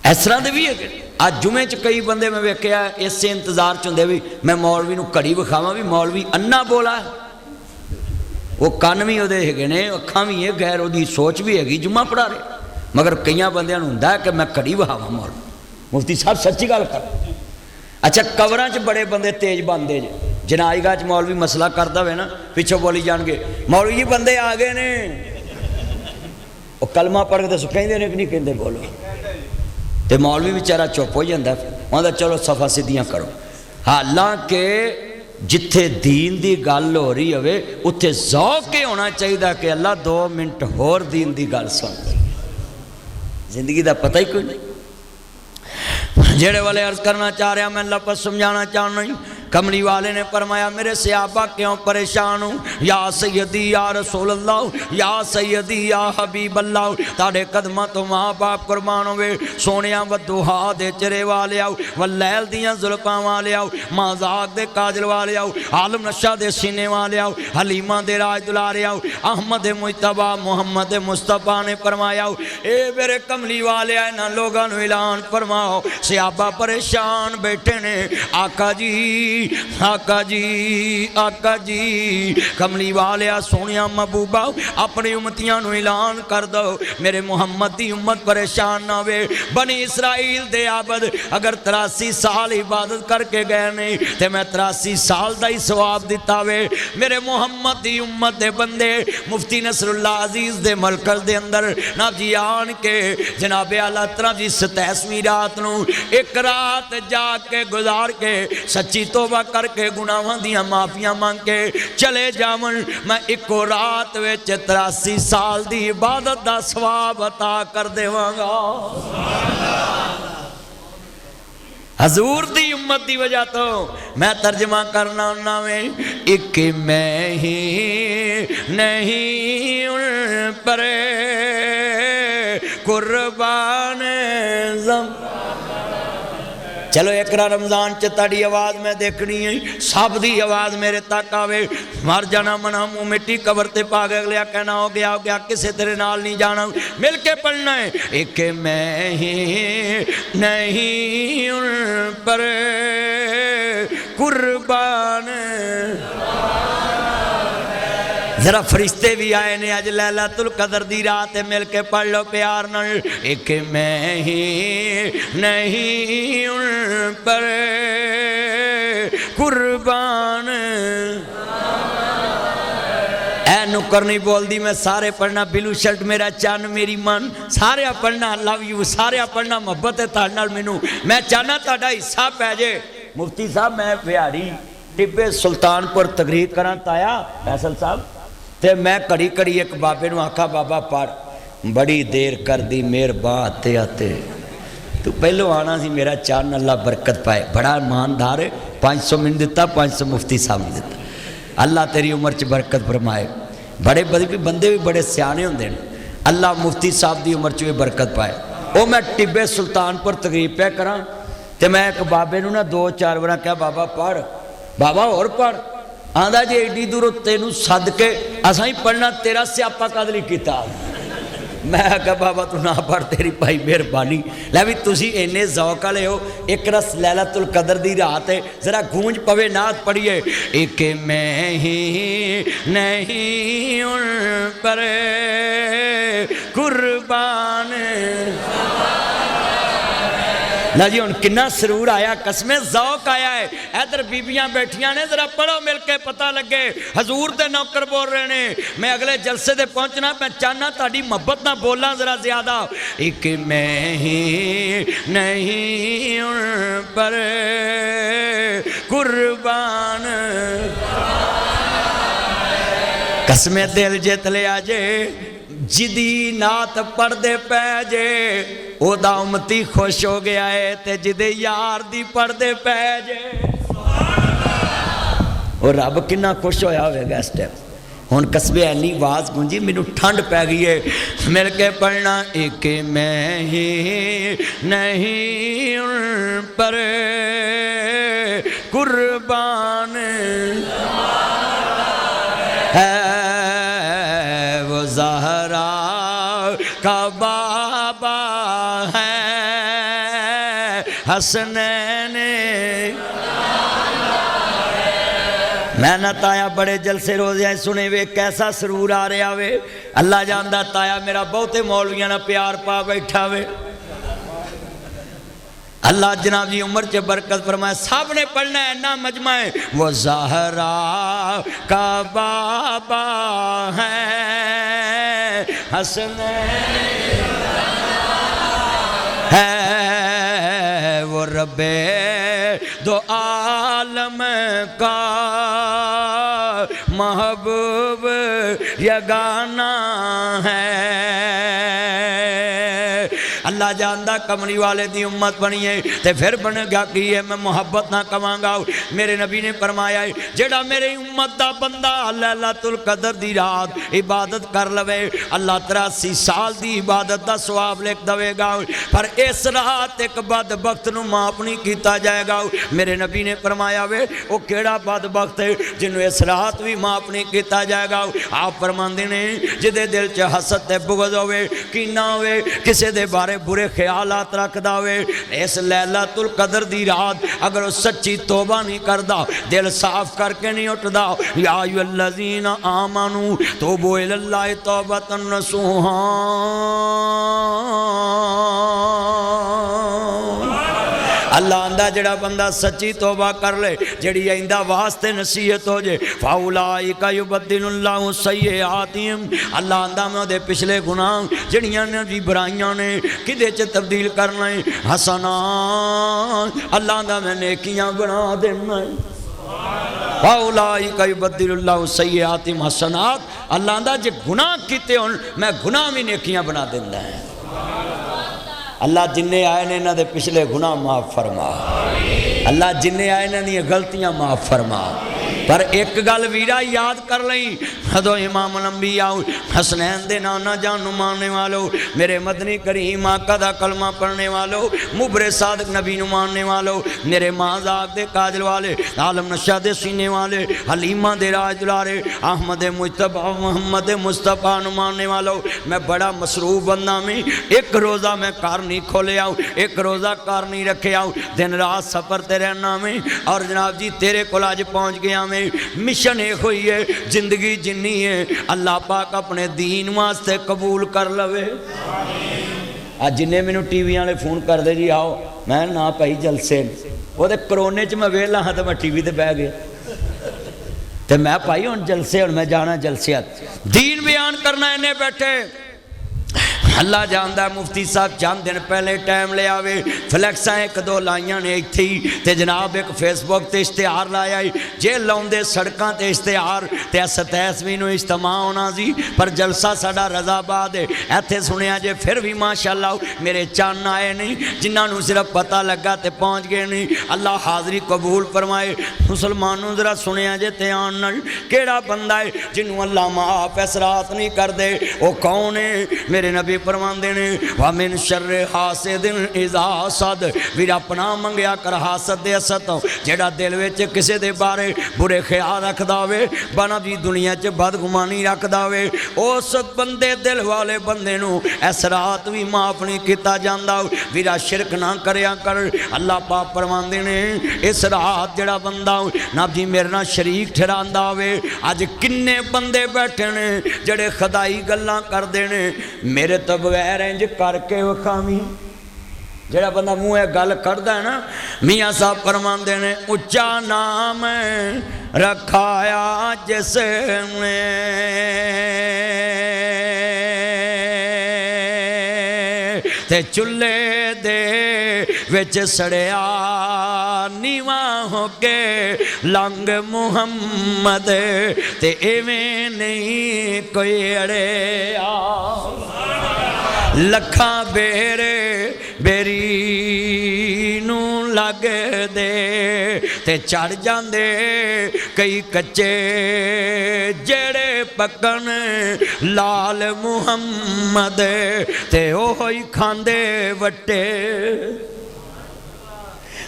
इस तरह के भी है। अज जुमे च कई बंदे मैं वेख्या इस इंतजार च होंदे भी मैं मौलवी नूं घड़ी विखावां भी मौलवी अन्ना बोला, वो कान भी वो है ने, अखां भी है, गैर वो सोच भी हैगी, जुम्मा पढ़ा रहे। मगर कई बंदियां नूं हुंदा है कि मैं घड़ी विखावां मौलवी। मुफ्ती साहब सच्ची गल कर। अच्छा कबरां च बड़े बंदे तेज बनते जे, जनाईगा च मौलवी मसला करता हुए ना पिछों बोली जाएंगे मौलवी जी बंदे आ गए ने, वो कलमा पढ़ के दसो कहते ने कि नहीं कहते बोलो, तो मौलवी बेचारा चुप हो जाता, कहता चलो सफा सीधियां करो। हालांकि जिथे दीन की गल हो रही होवे उत्थे ज़ौक होना चाहिए कि अल्लाह 2 मिनट होर दीन की गल सुन। जिंदगी का पता ही कोई नहीं। जेड़े वाले अर्ज करना चाह रहा मैं लफ्ज़ समझाना चाहना ही। कमली वाले ने फरमाया मेरे सहाबा क्यों परेशान हो, या सैयदी या रसूल अल्लाह या सैयदी या हबीब अल्लाह, ताड़े कदमां तो माँ बाप कुर्बान होवे। सोनिया वदुहा दे चरे वाले आओ, वलैल दियां जुल्फां वाले आओ, मज़ाक दे काजल वाले आओ, आलम नशा दे सीने वाले आओ, हलीमा दे राज दुलारे आओ। अहमद मुजतबा मुहम्मद मुस्तफा ने फरमाया ए मेरे कमली वाले इन्हां लोगों नूं ऐलान फरमाओ सहाबा परेशान बैठे ने, आका जी आका जी आका जी। कमली वाले सोनिया महबूबा अपनी उम्मतियां नूं ऐलान कर दो मेरे मुहम्मद की उम्मत परेशान ना होवे। बनी इसराइल दे आबद अगर 83 साल इबादत करके गए नहीं तो मैं 83 साल का ही सवाब दिता वे। मेरे मुहम्मद की उम्मत दे बंदे मुफ्ती नसरुल्ला अजीज दे मरकज दे अंदर ना जी आन के जनाबे आला तरह जी 27वीं रात नूं एक रात जाके गुजार के सच्ची तौबा करके गुनाहां दियां माफियां मांग के चले जावन, मैं इको रात विच 83 साल दी इबादत दा सवाब अता कर देवांगा। हजूर दी उम्मत दी वजह तो मैं तर्जमा करना ना में एक मैं ही नहीं उन पर कुर्बान जम। चलो एक रमजान च ताड़ी आवाज़ मैं देखनी है, सब दी आवाज़ मेरे तक आवे। मर जाना मना मुँह मिट्टी कबर ते पा के अगलिया कहना हो गया किसे तेरे नाल नहीं जाना, मिल के पढ़ना है। एक मैं ही नहीं उन पर कुर्बान। जरा फरिश्ते भी आए ने अज लैलतुल कदर दी रात मिल के पढ़ लो प्यार नाल। एक मैं ही नहीं उन पर कुर्बान। ऐ नुकर नहीं बोलती मैं सारे पढ़ना, बिलू शर्ट मेरा चन मेरी मन, सारे पढ़ना लव यू, सारे पढ़ना मोहब्बत है ताड़ नाल मैनू, मैं चाहना ताड़ा हिस्सा पै जे। मुफ्ती साहब मैं बिहारी टिब्बे सुल्तानपुर तकरीर करा ताया फैसल साहब, ते मैं घड़ी घड़ी एक बाबे नूं आखा बाबा पढ़, बड़ी देर कर दी मेहरबान आते आते, तू पहलों आना सी मेरा चन अल्लाह बरकत पाए। बड़ा ईमानदार है, 500 मैनूं दिता, 500 मुफ्ती साहब ने दिता, अल्लाह तेरी उम्र च बरकत फरमाए। बड़े बंदे भी बड़े सियाने होंदे हैं, अल्लाह मुफ्ती साहब की उम्र च भी बरकत पाए। वो मैं टिब्बे सुल्तानपुर तकरीर पे करा तो मैं एक बाबे नूं ना 2-4 बार कहा बाबा पढ़, बाबा और पढ़। आंदा जी एडी दूरों तेनू सद के असा ही पढ़ना, तेरा स्यापा कद नहीं किया। मैं आख्या बाबा तू ना पढ़, तेरी भाई मेहरबानी। लै भी तुसी इन्ने ज़ौक वाले हो, एक रस लैलतुल कदर दी रात है, जरा गूंज पवे नात पढ़िए। एक मैं ही नहीं उन पर कुर्बान। ना जी हुण किन्ना सरूर आया, कसमें ज़ौक आया है। इधर बीबियां बैठियां ने, जरा पढ़ो मिल के पता लगे। हजूर दे नौकर बोल रहे ने, मैं अगले जलसे दे पहुंचना, मैं चाहना ताड़ी मोहब्बत ना बोला जरा ज्यादा। एक मैं ही नहीं उन पर कुर्बान। कसमें दिल जित लिया जे जिदी नात पढ़दे पै जे ओदा उम्मती खुश हो गया है ते जिदे यार दी पढ़दे पै जे और रब किन्ना खुश होया होगा इस टाइम। हुण कसबे ऐनी आवाज़ गूंजी मैनू ठंड पै गई है मिल के पढ़ना एक मैं ही नहीं उन पर कुर्बान है वो ज़हरा का बाबा है हसनैन। मैं ना ताया बड़े जलसे रोज़े सुने वे कैसा सरूर आ रहा वे अल्लाह जानदा ताया मेरा बहुते मौलवियां ना प्यार पा बैठा वे। अल्लाह जनाब जी उम्र च बरकत फरमाए सब ने पढ़ना है ना मजमा है वो ज़हरा का बाबा है हसनैन है वो रब्बे दो आलम का महबूब यगाना है। अल्लाह जानदा कमली वाले दी उम्मत बनी है ते फिर बन गया की है मैं मुहब्बत ना कवांगा। मेरे नबी ने फरमाया है जेड़ा मेरी उम्मत दा बंदा लैलतुल कदर दी रात इबादत कर लवे अल्लाह 83 साल दी इबादत दा सवाब लिख देगा पर इस रात एक बदबख्त नूं माफ नहीं किया जाएगा। मेरे नबी ने फरमाया वे वो केड़ा बदबख्त है जिन्हों इस रात भी माफ नहीं किया जाएगा। आप फरमांदे ने जिदे दिल च हसद ते बुग़्ज़ होवे कीना होवे किसी दे बारे बुरे ख्यालात रखदा वे इस लैलतुल कदर दी रात अगर वो सच्ची तौबा नहीं करदा दिल साफ करके नहीं उठदा या अय्युहल्लज़ीना आमनू तूबू इलल्लाहि तौबतन नसूहा अल्लाह आंदा जड़ा बंदा सच्ची तौबा कर ले जड़ी आइंदा वास्ते नसीहत हो जे फाउलाइका युबद्दिलुल्लाहु सय्यिआतिहिम अल्लाह आंदा मैं ओदे पिछले गुनाह जड़ियां ने जी बुराइयां ने किदे च तब्दील करना है हसना अल्लाह आंदा मैं नेकियां बना देना है। फाउलाइका युबद्दिलुल्लाहु सय्यिआतिहिम हसनात अल्लाह आंदा जे गुनाह कीते होन मैं गुनाह भी नेकियां बना देंदा है। अल्लाह जिन्ने आए ने इन्हां दे पिछले गुनाह माफ फरमा अल्लाह जिन्ने आए इन्हां दी गलतियां माफ फरमा। पर एक गल वीरा याद कर लई हदों इमाम अंबिया हसनैन दे नाना जान मानने वालों मेरे मदनी करीम आका दा कलमा पढ़ने वालों मुबरे सादक नबी नु मानने वालों मेरे माजाक दे काजल वाले आलम नशा दे सीने वाले हलीमा दे राज दुलारे अहमद मुस्तफा मोहम्मद मुस्तफा नु मानने वालों मैं बड़ा मसरूफ बंदा में एक रोज़ा मैं कार नहीं खोले आऊँ एक रोज़ा कार नहीं रखे आऊँ दिन रात सफ़र ते रहना में और जनाब जी तेरे को अज पहुँच गया मिशन एक हुई है जिंदगी जिन्नी है अल्लाह पाक अपने दीन वास्ते कबूल कर लवे। आज जिन्हें मैनू टीवी वाले फोन करते जी आओ मैं ना भाई जलसे वो करोने च मैं वेला हाँ तो मैं टीवी ते बह गया तो मैं भाई हुण जलसे हुण मैं जाना जलसे दीन बयान करना इन्हें बैठे अल्लाह जानदा मुफ्ती साहब चंद दिन पहले टाइम ले आवे फ्लैक्सां एक दो लाइयां ने इत्थे ही ते जनाब एक फेसबुक ते इश्तिहार लाया जे लाउंदे सड़कां ते इश्तिहार ते 27वीं नूं इज्तिमा होना सी पर जलसा साडा रज़ाबाद है इत्थे सुनिया जे फिर भी माशाअल्लाह मेरे चन्न आए नहीं जिन्हां नूं सिर्फ पता लगा ते पहुँच गए नहीं अल्लाह हाज़री कबूल फरमाए। मुसलमानों जरा सुनिया जे ध्यान नाल केड़ा बंदा है जिन्हों अल्लाह माफ इस रात नहीं करदे वो कौन है। मेरे नबी फरमांदे ने वा मिन शर्रे हासिदिन इज़ा हसद वीर अपना मंगया कर हासद दे असर तो जेड़ा दिल विच किसी दे बारे बुरे ख्याल रखदा होवे बना जी दुनिया च बदगुमानी रखदा होवे उस बंदे दिल वाले बंदे नूं इस रात भी माफ नहीं किया जांदा। वीरा शिरक ना करया कर अल्लाह पाक फरमांदे ने इस रात जेड़ा बंदा ना जी मेरे नाल शरीक ठहरांदा होवे अज किन्ने बंदे बैठे ने जेड़े खुदाई गल्लां करदे ने मेरे तो बगैर इंज करके विखावी जेड़ा बंदा मूँह गल करदा है ना मियाँ साहब फरमांदे ने उच्चा नाम रखाया जिसने ते चुल्हे दे विच सड़िया नीवा हो के लंग मुहम्मद ते इवें नहीं कोई अड़िया लखा बेरे बेरी नू लग दे ते चढ़ जांदे कई कच्चे जेड़े पकन लाल मुहम्मद ते ओह ही खांदे वट्टे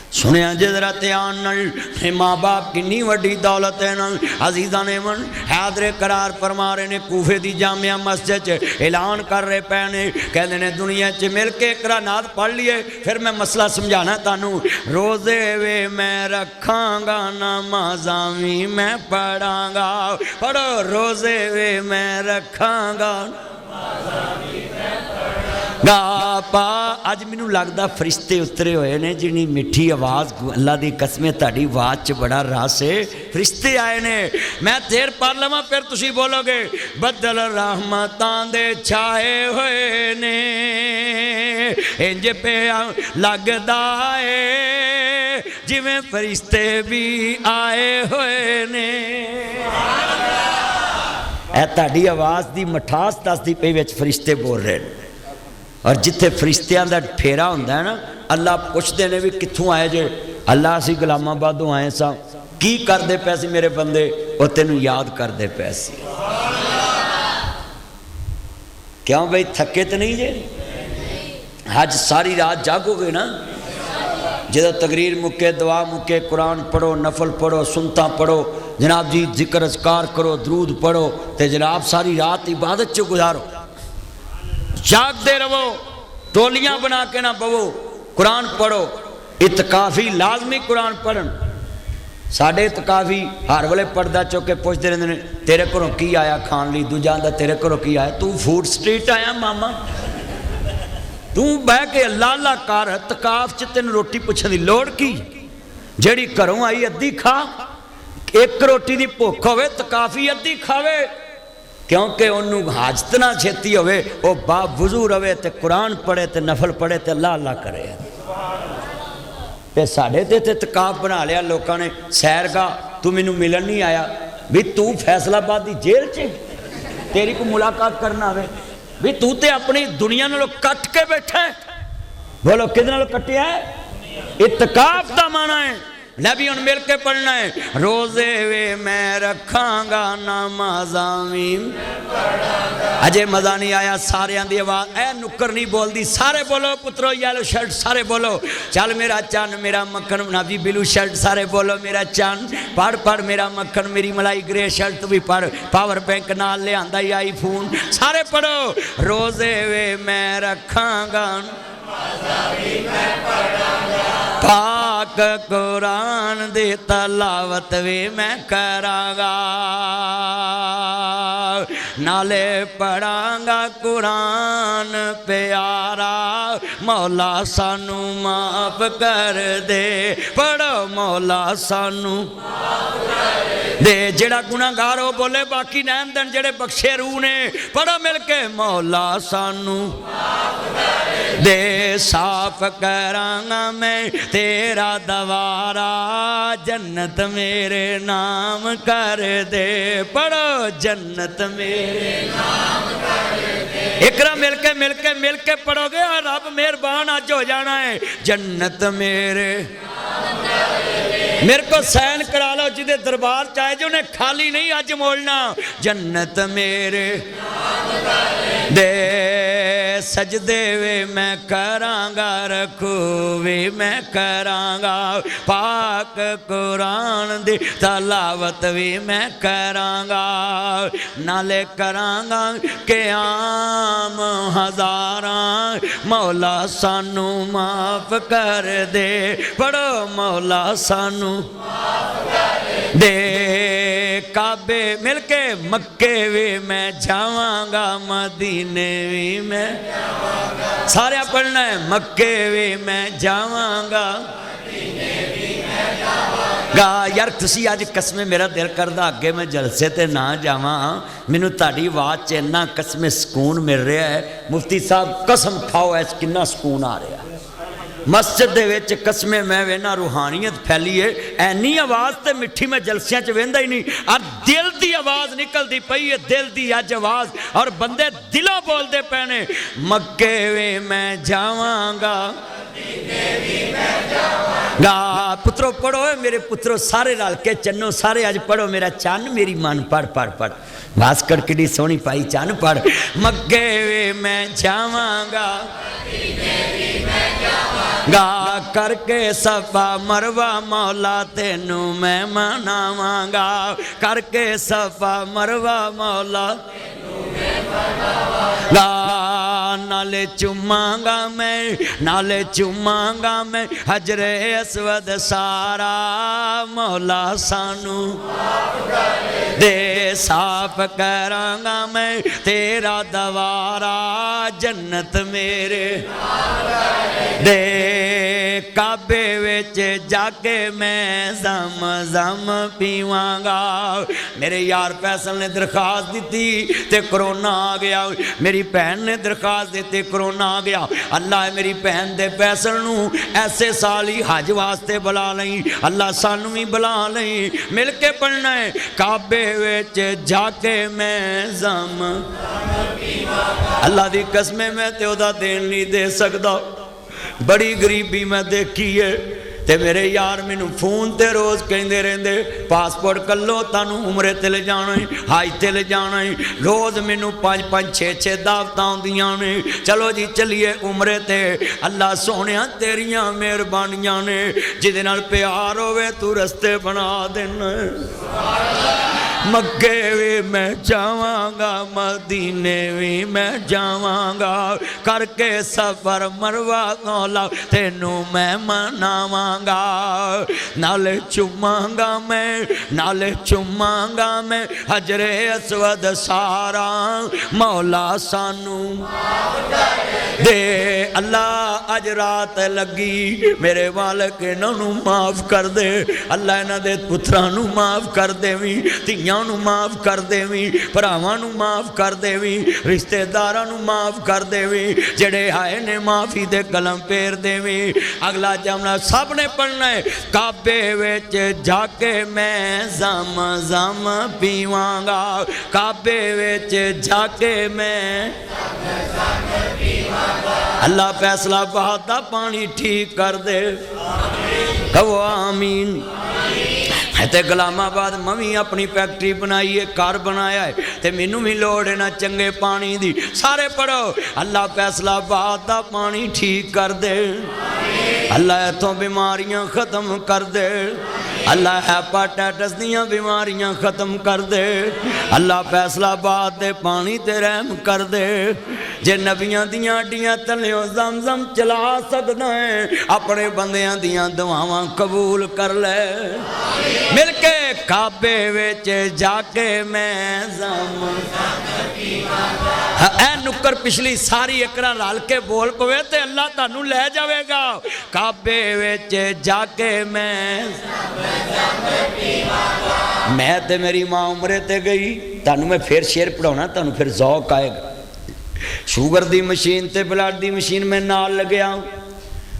सुनिया जे जरा ध्यान नाल माँ बाप किन्नी वड्डी दौलत है ना अजीज़ा ने मन हैदरे करार फरमा रहे ने कूफे दी जामिया मस्जिद च ऐलान कर रहे पे ने कहते ने दुनिया च मिल के करानात पढ़ लिए फिर मैं मसला समझाना तानू रोज़े वे मैं रखांगा नमाज़ां वी मैं पढ़ांगा पढ़ो रोज़े वे मैं रखांगा गापा अज मैनू लगता फरिश्ते उतरे हुए ने जिन्नी मिठी आवाज़ अल्लाह की कसमें ताड़ी आवाज़ च बड़ा रस है फरिश्ते आए ने मैं देर पढ़ लवां फिर तुसी बोलोगे बदल रहमतां दे छाए हुए ने इंज पे लगदा है जिवें फरिश्ते भी आए हुए ने ताड़ी आवाज़ की मठास दसदी पई विच फरिश्ते बोल रहे हैं और जिथे फरिश्तियां दा फेरा हुंदा है ना अल्लाह पुछदे ने भी कित्थों आए जे अल्लाह असीं गुलामाबादों आए सां की करदे पए सी मेरे बंदे वो तैनूं याद करदे पए सी क्यों भाई थके तो नहीं जे अज सारी रात जागोगे ना जो तकरीर मुके दुआ मुके कुरान पढ़ो नफल पढ़ो सुनता पढ़ो जनाब जी जिक्र अज़कार करो दरूद पढ़ो तो जनाब सारी रात इबादत च गुजारो जागते रहो टोलियां बना के ना बवो कुरान पढ़ो इतकाफी लाजमी कुरान पढ़न साढ़े इतकाफी हर वेले पर्दा चुक के पुछते रहते हैं तेरे घरों की आया खान ली दूजा आंदा तेरे घरों की आया तू फूड स्ट्रीट आया मामा तू बह के अल्लाह अल्लाह कर तकाफ च तेन रोटी पुछण दी लोड़ की जेड़ी घरों आई अद्धी खा एक रोटी की भुख होवे तकाफी अद्धी खावे क्योंकि उन्होंने हाजत ना छेती होवे वो बावजू रवे तो कुरान पढ़े तो नफल पढ़े तो अल्लाह अल्लाह करे ते साढ़े ते तकाफ बना लिया लोगों ने सैर का तू मैनू मिलन नहीं आया भी तू फैसलाबाद की जेल च तेरी को मुलाकात करना आवे भी तू तो अपनी दुनिया नालों कट के बैठा है बोलो किहदे नालों कटिया है इतकाफ का माना है नबी उन मिल के पढ़ना है रोज़े वे मैं रखांगा नमाज़ां वी अजे मज़ा नहीं आया सारे की आवाज़ ए नुक्कर नहीं बोलती सारे बोलो पुत्रो येलो शर्ट सारे बोलो चल मेरा चन मेरा मक्खन नावी ब्लू शर्ट सारे बोलो मेरा चन पढ़ पढ़ मेरा मक्खन मेरी मलाई ग्रे शर्ट भी पढ़ पावर बैंक नाल ले आंदा ही आई फोन सारे पढ़ो रोज़े वे मैं रखांगा पाक कुरान दी तलावत भी मैं करांगा नाले पढ़ांगा कुरान प्यारा मौला सानू माफ कर दे पढ़ो मौला सानू दे जेड़ा गुनाहगार हो बोले बाकी नैन दन जेड़े बख्शे रूह ने पढ़ो मिल के मौला सानू दे साफ करांगा मैं तेरा दवारा जन्नत मेरे नाम कर दे पढ़ो जन्नत मेरे नाम कर दे इकरा मिल के पढ़ोगे और रब मेहरबान आज हो जाना है जन्नत मेरे को सैन करा लो जिदे दरबार चाहे जो ने खाली नहीं अज मोड़ना जन्नत मेरे दे सजदे वे मैं करांगा रखू वे मैं करांगा पाक कुरान दी तलावत भी मैं करांगा नाले करांगा क़याम हज़ारा मौला सानू माफ कर दे पढ़ो मौला सानू दे काबे मिलके मक्के भी मैं जावांगा मदीने भी मैं सारे पढ़ना है मक्के भी मैं जावांगा गा यार तुसी अज कसमें मेरा दिल करदा अगे मैं जलसे ते ना जावा मैनू ताड़ी आवाज़ च इन्ना कसमें सुकून मिल रहा है मुफ्ती साहब कसम खाओ ऐस किन्ना सुकून आ रहा मस्जिद दे विच कसमे मैं वेना रूहानियत फैली है, ऐनी आवाज़ ते मिठी मैं जलसियां च वेंदा ही नहीं। और दिल की आवाज़ निकलती पई है, दिल की अज आवाज़, और बंदे दिलों बोलते पे ने। मक्के वे मैं जावांगा पुत्रो पढ़ो मेरे पुत्रो, सारे रल के चन्नो, सारे अज पढ़ो मेरा चन्न मेरी मन, पढ़ पढ़ पढ़ भास्कर किडी सोहनी पाई चन्न पढ़। मक्के वे मैं जावांगा गा करके सफा मरवा मौला तेनू मैं मनावांगा, करके सफा मरवा मौला नाले चुमांगा मैं, नाले चुमांगा मैं हजरे अस्वद सारा, मौला सानू दे साफ करांगा मैं तेरा दवारा, जन्नत मेरे दे काबे विच जाके मैं जम जम पीवांगा। मेरे यार फैसल ने दरखास्त दी ते करोना आ गया, मेरी भैन ने दरखास्त दी ते करोना आ गया। अल्लाह मेरी भैन दे फैसल नू ऐसे साल ही हज वास्ते बुला लई, अल्लाह सानू भी बुला लई, मिल के पढ़ना है। काबे विच जाके मैं जम अल्लाह दी कसमें मैं ते ओदा देन नहीं दे सकदा, बड़ी गरीबी मैं देखी है। ते मेरे यार मैनू फोन ते रोज़ कहते रहते पासपोर्ट कर लो, तुहानू उमरे ते ले जाना है, हज ते ले जाना है। रोज़ मैनू 5-5 6-6 दावतां आउंदियां ने, चलो जी चलिए उमरे ते। अल्लाह सोहणिया तेरियां मेहरबानियां ने, जिहदे नाल प्यार होवे तू रस्ते बना देना। मक्के भी मैं जावांगा, मदीने भी मैं जावांगा, करके सफर मरवा मौला तेनू मैं मनावांगा। नाले चुमांगा मैं, नाले चुमांगा मैं हजरे अस्वद सारा, मौला सानू दे। अल्लाह अज रात लगी मेरे मालिक इन्हों माफ़ कर दे, अल्लाह इन्हां दे पुत्रां नू माफ़ कर देवी, धियां नू माफ़ कर देवी, भरावां नू माफ़ कर देवी, रिश्तेदारां नू माफ़ कर देवी, जेड़े आए ने माफ़ी दे कलम फेर देवी। अगला जमना सब ने पढ़ना है। काबे विच जाके मैं जम जम पीवांगा, काबे विच जाके मैं अल्लाह फैसलाबाद दा पानी ठीक कर दे, कहो आमीन। ते गुलामाबाद मवी अपनी फैक्ट्री बनाई है, घर बनाया है, ते मैनू भी लोड़ है ना चंगे पानी दी। सारे पढ़ो अल्लाह फैसलाबाद दा पानी ठीक कर दे, अल्लाह इथों बीमारियां खत्म कर दे, अल्लाह हैपाटाइटिस दियां बीमारियां खत्म कर दे, अल्लाह फैसलाबाद दे पानी ते रहम कर दे। जे नबियां दियां हड्डियां तलियों जमजम चला सकदा है, अपने बंदियां दियां दुआवां कबूल कर ले। मिल के काबे विच जाके मैं जम ऐ नुक्कर पिछली सारी एकरा रल के बोल पवे ते अल्लाह तानू ले जावेगा। काबे विच जाके मैं ते मेरी माँ उमरे ते गई, तानू मैं फिर शेर पढ़ाना, तानू फिर जौक आएगा। शुगर दी मशीन ते ब्लड दी मशीन में नाल लग्या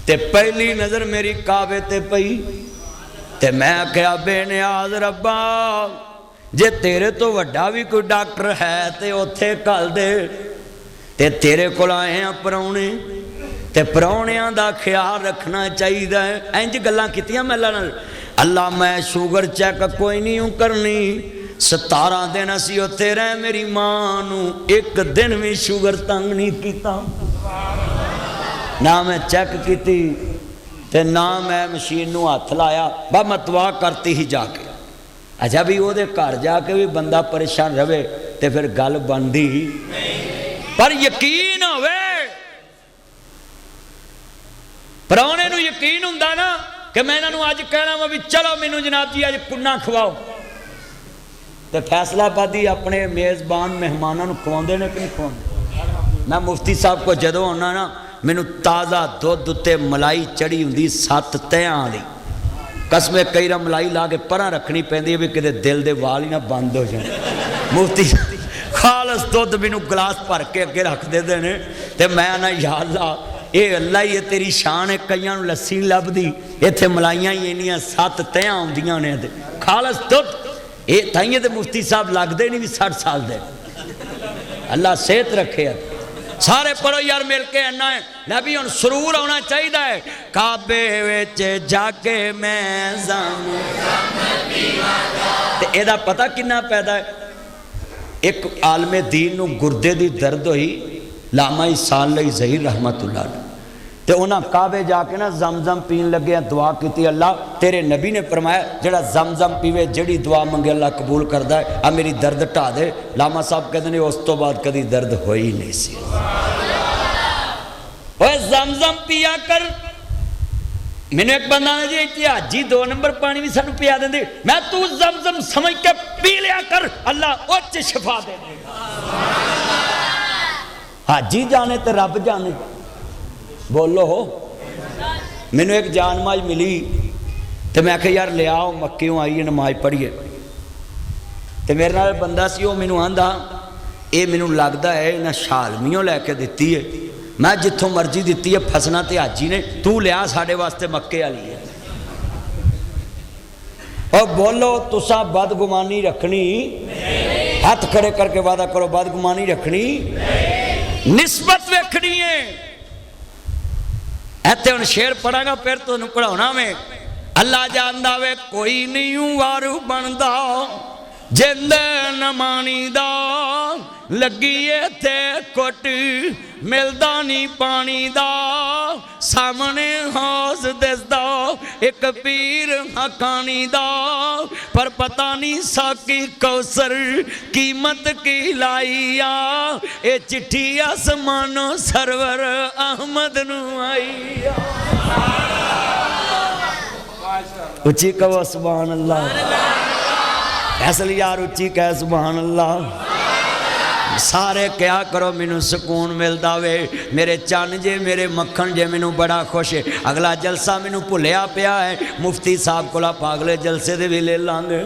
ते पहली नज़र मेरी काबे ते पई, ते मैं आख्या बेनियाज रब्बा जे तेरे तो वड्डा भी कोई डॉक्टर है ते उत्थे कल दे, ते तेरे कोल आए हैं परौने, ते परौणियां दा ख्याल रखना चाहिए। इंज गल्लां कीतियां मैला नाल। अल्लाह मैं शुगर चेक कोई नहीं हूँ करनी, 17 दिन असी उत्थे रहे, मेरी मां नू एक दिन भी शुगर तंग नहीं किया, ना मैं चेक की ते ना मैं मशीन नू हथ लाया, बस मैं दुआ करती ही जाके। अच्छा भी वो घर जाके भी बंदा परेशान रहे तो फिर गल बनती ही, पर यकीन होवे परौने नू यकीन हुंदा ना कि मैं इन्हां नू अज कहना वा भी चलो मैनू जनाब जी अज कुन्ना खवाओ, तो फैसलाबादी अपने मेज़बान मेहमानों को खवाते ने कि नहीं खवाते। मैं मुफ्ती साहब को जदों आना ना, मैनू ताज़ा दुध उत्ते मलाई चढ़ी होंदी 7 तहां वाली, कसमे कई बार मलाई ला के परां रखनी पैंदी है भी किते दिल दे वाल ही ना बंद हो जाए। मुफ्ती खालस दुध मैनू गिलास भर के अगे रख देते हैं, तो मैं ना याद ला ये अल्लाह ही है, तेरी शान है। कईयां नूं लस्सी नहीं लभदी, इत्थे मलाइयां ही इन्नियां 7 तयां आउंदियां ने ते खालस दुध। ये ताइये ते मुफ्ती साहब लगदे नहीं भी 60 साल दे। अल्लाह सेहत रखे। सारे पढ़ो यार मिल के इन्ना है नबी हुण सुरूर आना चाहिए। काबे विच जाके मैं जाऊं ते एदा पता किन्ना पैदा है। एक आलमे दीन नूं गुरदे दी दर्द हुई, लामा इसाल लई ज़हीर रहमतुल्लाह ते उन्हां काबे जाके ना जमजम पीन लगे, दुआ की। अल्लाह तेरे नबी ने फरमाया जेड़ा जमजम पीवे, जेड़ी दुआ मंगे अल्लाह कबूल करता है। आ मेरी दर्द ढा दे। लामा साहब कहते हैं उस तो बाद कभी दर्द हो ही नहीं सी। ओए जमजम पिया कर। मैंने एक बंदा ने जी इतिहाजी 2 नंबर पानी भी सानू पिया देंदे, मैं तू जमजम समझ के पी लिया कर, अल्लाह उच्च शिफा दे देगा। हाजी जाने तो रब जाने। बोलो हो। मैनू एक जानमाज मिली तो मैं आख्या यार ले आओ, मक्कियों आई है नमाज पढ़िए। तो मेरे नाल बंदा सी, वो मैनू आंदा ये मैनू लगता है इन्हें शालमियों लैके दी है। मैं जिथों मर्जी दी है, फसना तो हाजी ने, तू लिया साढ़े वास्ते मक्के वाली है। और बोलो तुसा बदगुमानी रखनी, हाथ खड़े करके वादा करो बदगुमानी रखनी, निस्बत वेखनी है। इत्थे हुण शेर पढ़ांगा फिर तुहानूं पढ़ाउणा मैं। अल्लाह जानदा वे कोई नहीं वारू बनदा जिंद न मानीदा, लगी इत्थे कुट मिलदा नहीं पानी दा, सामने हौस दिसदा एक पीर हकानी दा, पर पता नहीं साकी कौसर कीमत की लाईया, ए चिट्ठी आसमानों सरवर अहमद नू आई। उच्ची कहो सुभान अल्लाह। फैसल यार उच्ची कह सुभान अल्लाह। सारे क्या करो मैनू सुकून मिलता वे, मेरे चन जे मेरे मक्खन जे मैनू बड़ा खुश है। अगला जलसा मैनू भुलिया पिया है, मुफ्ती साहब को पागले जलसे दे भी ले लांगे,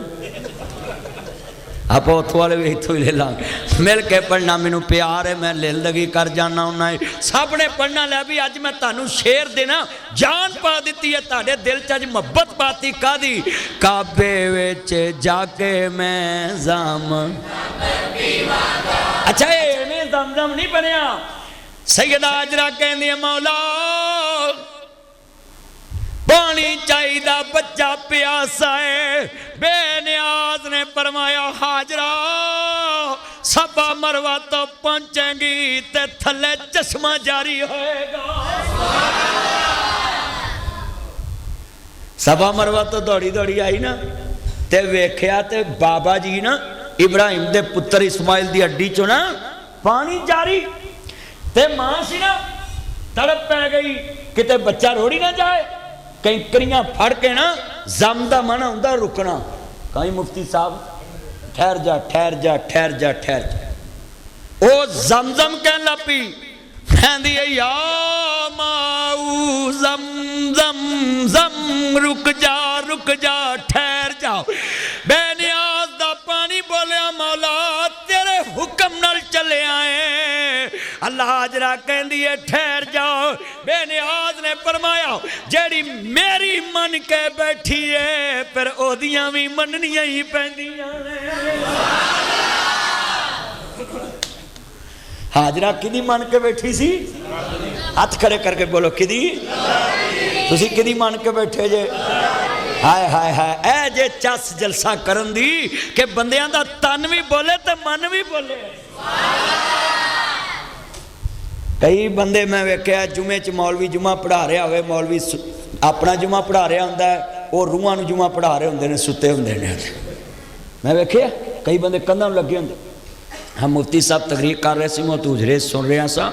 आप उतों वाले भी इतों ही ले लांगे। मिल के पढ़ना मैनू प्यार है, मैं लिल लगी कर जाना उन्ना सब ने पढ़ना। लै भी अज मैं तुहानू शेर देना, जान पा दी है तुहाडे दिल च अज मुहब्बत पाती कादी। काबे विच जाके मैं जाम। अच्छा ये जमजम नहीं बनया। सैयदा हाजरा कहंदी मौला पानी चाहिदा, बच्चा प्यासा है। बेनियाज ने फरमाया हाजरा सबा मरवा तो पहुंचेंगी ते थले चश्मा जारी होएगा। सबा मरवा तो दौड़ी दौड़ी आई ना ते वेख्या ते बाबा जी ना इब्राहिम दे पुत्र इस्माइल दी हड्डी चो ना पानी जारी, ते मां सी ना तड़प पै गई किते बच्चा रोड़ी ना जाए। कैंकरियां फड़ के ना जम दा मन आउंदा रुकना। कहीं मुफ्ती साहब ठहर जा ठहर जा ठहर जा ठहर जा। ओ जमजम कहन लग पई, कहंदी है या माऊ जम जम जम रुक जा ठहर जाओ। बेनियाज दा पानी बोलिया मौला तेरे हुक्म नाल चले आए। अल्लाह हाजरा कहंदी है ठहर जाओ। बेनियाज ने फरमाया जेड़ी मेरी मन के बैठी है फिर ओदियां भी मननियां ही पैंदियां ने। हाजरा किदी मन के बैठी सी? हाथ खड़े करके बोलो किदी? तुसी किदी मन के बैठे जे? हाय हाय हाय ऐ जे चस जलसा करन दी कि बंदियां दा तन भी बोले ते मन भी बोले। कई बंदे मैं वेख्या जुमे च मौलवी जुमा पढ़ा रहा हो, मौलवी अपना जुमा पढ़ा रहा होंदा है, वो रूहां नूं जुमा पढ़ा रहे होंदे ने, सुते होंदे ने। मैं वेख्या कई बंदे कंधां नूं लगे होंदे। हम मुफ्ती साहब तकरीर कर रहे थे, मैं तुझरे सुन रहा सा।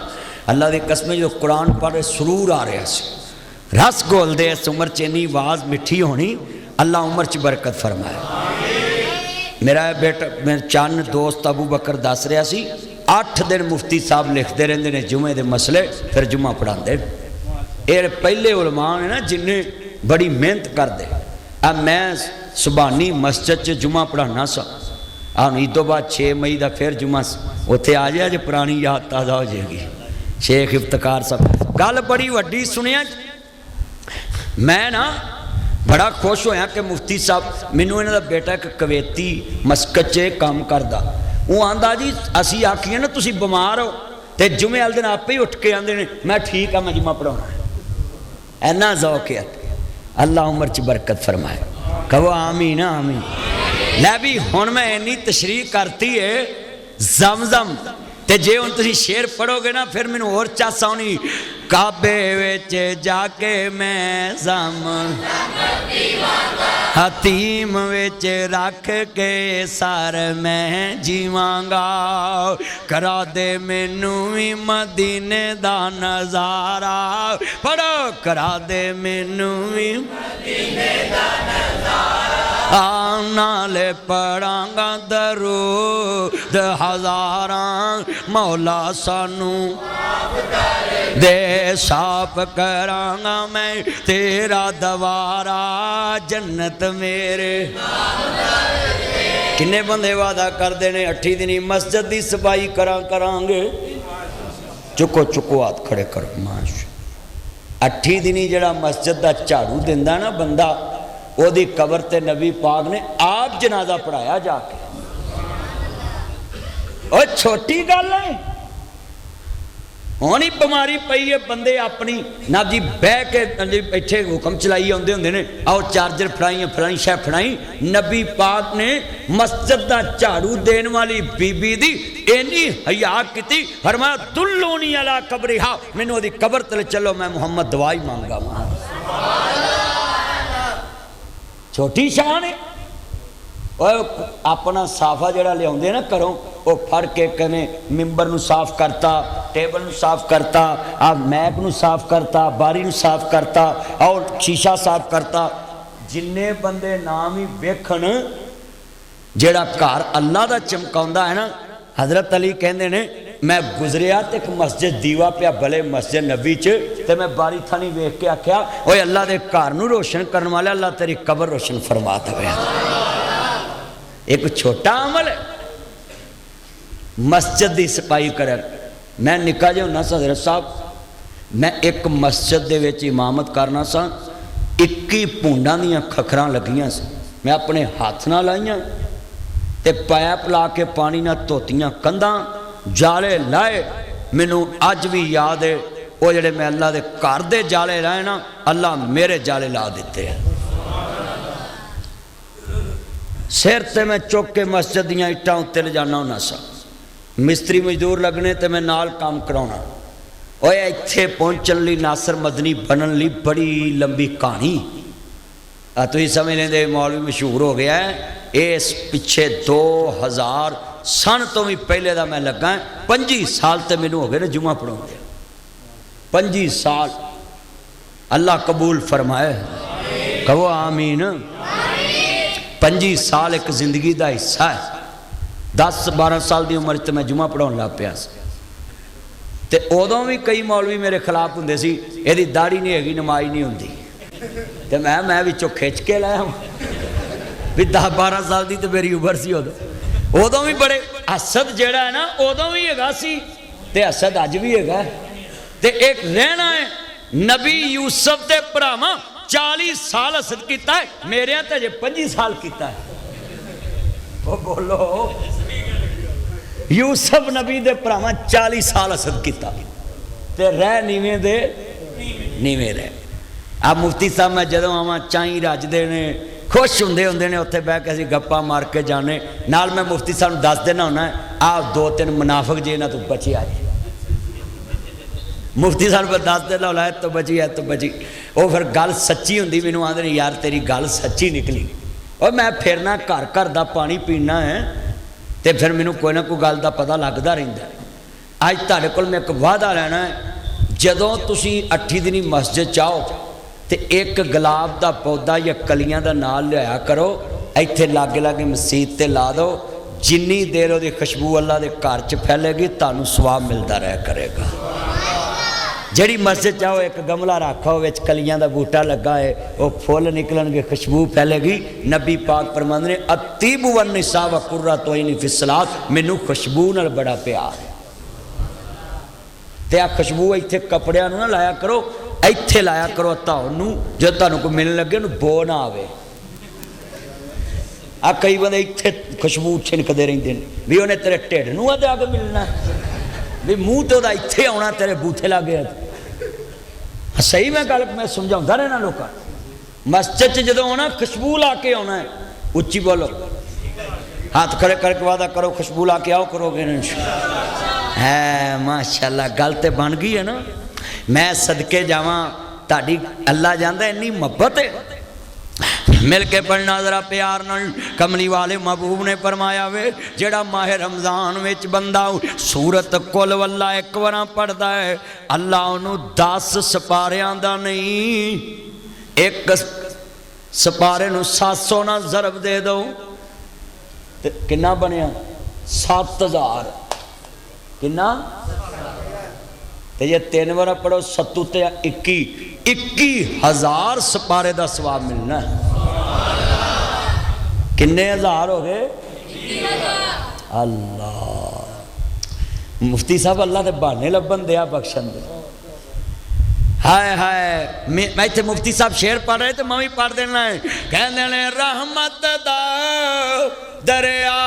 अल्लाह की कसम जो कुरान पढ़ रहे सुरूर आ रहा सी। रस घोलते इस उम्र च इन्नी आवाज़ मिठी होनी, अल्लाह उम्र च बरकत फरमाए। मेरा बेटा मेरे चन दोस्त अबू बकर दस रहा सी 8 दिन मुफ्ती साहब लिखते रहते हैं जुमे के मसले, फिर जुमा पढ़ाते। ये पहले उलमा ने ना जिन्हें बड़ी मेहनत करते। अब मैं सुबानी मस्जिद च जुमा पढ़ाना सा। ईद तो बाद 6 मई का फिर जुमा उत्थे आ जाए जो पुरानी याद ताज़ा हो जाएगी। शेख इफ्तिकार साहब गल बड़ी वड्डी सुनिया। मैं ना बड़ा खुश होया कि मुफ्ती साहब मैनू इन्हां दा बेटा एक कवेती मस्कत च काम करदा, वो आंदा जी असी आखिए ना तुसी बीमार हो तो जुमे वाले दिन आपे ही उठ के आंदे ने मैं ठीक हाँ मैं जुम्मा पढ़ाउणा। इन्ना ज़ौक है। अल्लाह उम्र च बरकत फरमाए, कहो आमीन आमीन। लै भी हुण मैं इन्नी तशरीह करती है ज़मज़म ते जे हुण तुसीं शेर पढ़ोगे ना फिर मैनू होर चस आउणी। काबे विच जाके मैं ज़म हतीम विच रख के सर मैं जीवांगा, करा दे मैनू भी मदीने दा नज़ारा। पढ़ो करा दे मैनू भी मदीने दा नज़ारा, नाले पढ़ांगा दरूद हज़ारा, मौला सानू दे साफ करांगा मैं तेरा दवारा, जन्नत मेरे। किन्ने बंदे वादा करते हैं 8 दिन मस्जिद की सफाई करांगे। चुको चुको हाथ खड़े करो माश। 8 दिन जड़ा मस्जिद का झाड़ू दिंदा ना बंदा, ओदी कबर ते नबी पाक ने आप जनाजा पढ़ाया जाके। और छोटी गल है हुण ही बीमारी पई है बंदे अपनी ना जी बह के इत्थे हुक्म चलाई आउंदे हुंदे ने, आओ चार्जर फड़ाई फलानी शै फड़ाई। नबी पाक ने मस्जिद का झाड़ू देन वाली बीबी दी इन्नी हया की, फरमाया दुल्लूनी अला कब्रिहा, मैनू ओदी कबर तले चलो मैं मुहम्मद दवाई मांगा। छोटी शान है। अपना साफा जड़ा लिया ना घरों वो फड़ के कहें मिंबर नू साफ करता, टेबल नू साफ करता, आ मैक नू साफ करता, बारी नू साफ करता और शीशा साफ करता। जिन्ने बंदे नाम ही वेखण जेड़ा घर अल्लाह दा चमकाउंदा है ना, हजरत अली कहंदे ने मैं गुजरिया तो एक मस्जिद दीवा पिया भले मस्जिद नबी च, ते मैं बारी थानी वेख के आख्या ओए अल्लाह दे घर नू रोशन करने वाले अल्लाह तेरी कबर रोशन फरमा दे। एक छोटा अमल है मस्जिद की सफाई कर। मैं निका जिहा होना सा हज़रत साहब, मैं एक मस्जिद दे विच इमामत करना सा, 21 भूंडां दियां खखरां लगियां सी, मैं अपने हाथ नाल लाइयां ते पैप ला के पानी नाल धोतियां कंधां, जाले लाए। मैनू अज भी याद है वो जिहड़े मैं अल्लाह दे घर दे जाले लाए ना, अल्लाह मेरे जाले ला दिते हैं। सिर ते मैं चुक के मस्जिद दियां इट्टां उत्ते ले जाना होना सा, मिस्त्री मजदूर लगने ते मैं नाल काम कराउणा। ओए इत्थे पहुंचण लई नासर मदनी बनन लई बड़ी लंबी कहानी। तुसीं समझ लेंदे मौलवी मशहूर हो गया है। इस पिछे 2000 सन तो भी पहले दा मैं लगा 25 साल ते मैनू हो गए ने जुम्मा पढ़ाउंदे। 25 साल अल्लाह कबूल फरमाए, कहो आमीन। 25 साल एक जिंदगी का हिस्सा है। 10-12 साल की उम्र तो मैं जुम्मा पढ़ाउण लग पिया ते उदों भी कई मौलवी मेरे खिलाफ होंदे सी, इहदी दाढ़ी नहीं हैगी नमाज नहीं होंदी, ते मैं विचों खिच के लाया भी 10-12 साल की तो मेरी उम्र सी। उदों भी बड़े हसद जिहड़ा है ना उदों भी हैगा सी ते हसद अज भी हैगा। ते एक रहना है नबी यूसुफ के भरावां 40 साल हसद किया है, मेरे तो अजे 25 साल किया है। वो बोलो यूसुफ नबी दे भरावां 40 साल हसद किया ते रह नीवें दे नीवें रह। आ मुफ्ती साहब मैं जदों आवां चाई रजदे ने खुश होंदे होंदे ने, उत्थे बह के असीं गप्पा मार के जाने नाल। मैं मुफ्ती साहब नूं दस देना होना आ 2-3 मुनाफिक जे इन्हां तों बचे आ जाए। मुफ्ती साहब दस देना होना है तो बची है तो बची। वो फिर गल सच्ची होंदी, मैनूं आंदे ने यार तेरी गल सच्ची निकली। और मैं फिरना घर घर दा पानी पीना है तो फिर मैनूं कोई ना कोई गल दा पता लगदा रहिंदा। अज तुहाडे कोल मैं एक वादा लेना है, जदों तुसीं 8 दिनी मस्जिद चाहो तो एक गुलाब का पौधा या कलियां का नाल लिया करो, इत्थे लागे लागे मसीत ते ला दो। जिन्नी देर वो खुशबू अल्लाह के घर च फैलेगी तुहानूं सवाब मिलता रहा करेगा। जिहड़ी मस्जिद चाहो एक गमला रखो विच कलियां का बूटा लगा है, वो फुल निकलणगे खुशबू फैलेगी। नबी पाक फरमांदे ने अतीब वन निसा व कुर्रतु ऐनी फिस्सलात, मैनूं खुशबू नाल बड़ा प्यार है। ते आ खुशबू इत्थे कपड़ियां नूं ना लाया करो, इत्थे लाया करो धाउन नूं, जो तुहानूं कोई मिलण लगे नूं बो ना आवे। आ कई बंदे इत्थे खुशबू छिनकदे रहिंदे ने भी उन्हें तेरे ढिड नूं आके मिलना, भी मूँह तो उहदा इत्थे आउणा तेरे बूथे लागे। सही मैं गल मैं समझाउंदा रहना लोकां, मस्जिद च जदों आउणा खुशबू ला के आउणा है। उच्ची बोलो, हाथ खड़े करके वादा करो खुशबू ला के आओ करोगे ना है। माशाअल्लाह गल ते बन गई है ना। मैं सदके जावां, ताड़ी अल्लाह जानदा इन्नी मुहब्बत है। मिल के पढ़ना जरा प्यार नाल। कमली वाले महबूब ने फरमाया वे जेड़ा माह रमजान विच बंदा सूरत कुल वल्ला एक बार पढ़दा है, अल्लाह उन्हों 10 सिपारियां दा नहीं, एक सिपारे नूं 700 ना ज़रब दे दो ते किन्ना बनिया 7000। किन्ना ते जे 3 बार पढ़ो 7 ते 21,000 सिपारे का सवाब मिलना। किन्ने हज़ार हो गए? अल्लाह मुफ्ती साहब अल्लाह के बहाने लभन दिया बख्शन दे। हाय हाय मैं इतने मुफ्ती साहब शेर पढ़ रहे तो मैं भी पढ़ देना है। कहते ने रहमत दा दरिया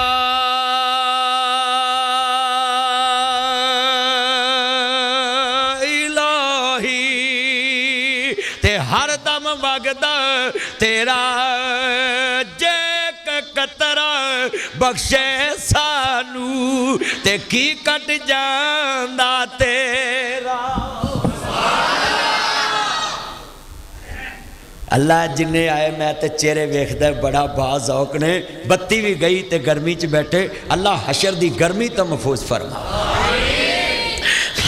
इलाही ते हर दम वगदा तेरा जे कतरा बख्शे सानू ते की कट जांदा तेरा। अल्लाह जिन्ने आए मैं तो चेहरे वेखदा बड़ा बाज़ौक ने। बत्ती भी गई तो गर्मी च बैठे, अल्लाह हशर दी गर्मी तो महफूज फरमा।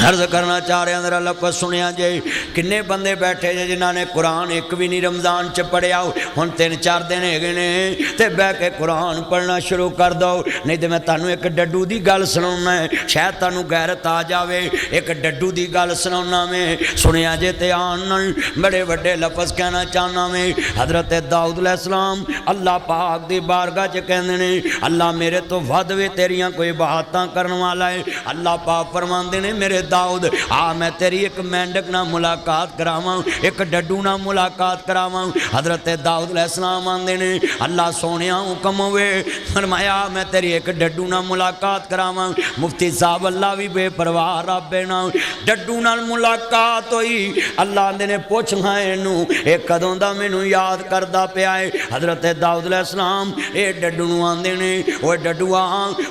अर्ज करना चाह रहा जरा लफ्ज़ सुनिया जे। किन्ने बंदे बैठे जे जिन्होंने कुरान एक भी नहीं रमज़ान च पढ़िया, हुण 3-4 दिन है ने ते बह के कुरान पढ़ना शुरू कर दो। नहीं तो मैं तुहानूं एक डड्डू की गल सुनाउणा है, शायद तुहानूं गैरत आ जाए। एक डड्डू की गल सुनाउणा मैं, सुनिया जे ते आन नाल बड़े वड्डे लफ्ज़ कहना चाहना मैं। हज़रत दाऊद अलैहिस्सलाम अल्लाह पाक की बारगाह च कहंदे ने अल्लाह मेरे तो वध वे तेरियां कोई बातां करन वाला है। अल्लाह पाक फरमांदे ने मेरे दाऊद आ मैं तेरी एक मेंढक ना मुलाकात करावां, एक डड्डू ना मुलाकात करावां। हज़रत दाऊद अलैहिस्सलाम आंदे ने अल्लाह सोनिया हुक्म होवे, फरमाया मैं तेरी एक डड्डू ना मुलाकात करावां। मुफ्ती साहब अल्लाह भी बेपरवाह रब है ना। डड्डू नाल मुलाकात होई, अल्लाह आंदे ने पुछ हां इनू ये कदों दा मैनू याद करदा पिया है। हज़रत दाऊद अलैहिस्सलाम ये डड्डू नूं आंदे ने ओए डड्डूआ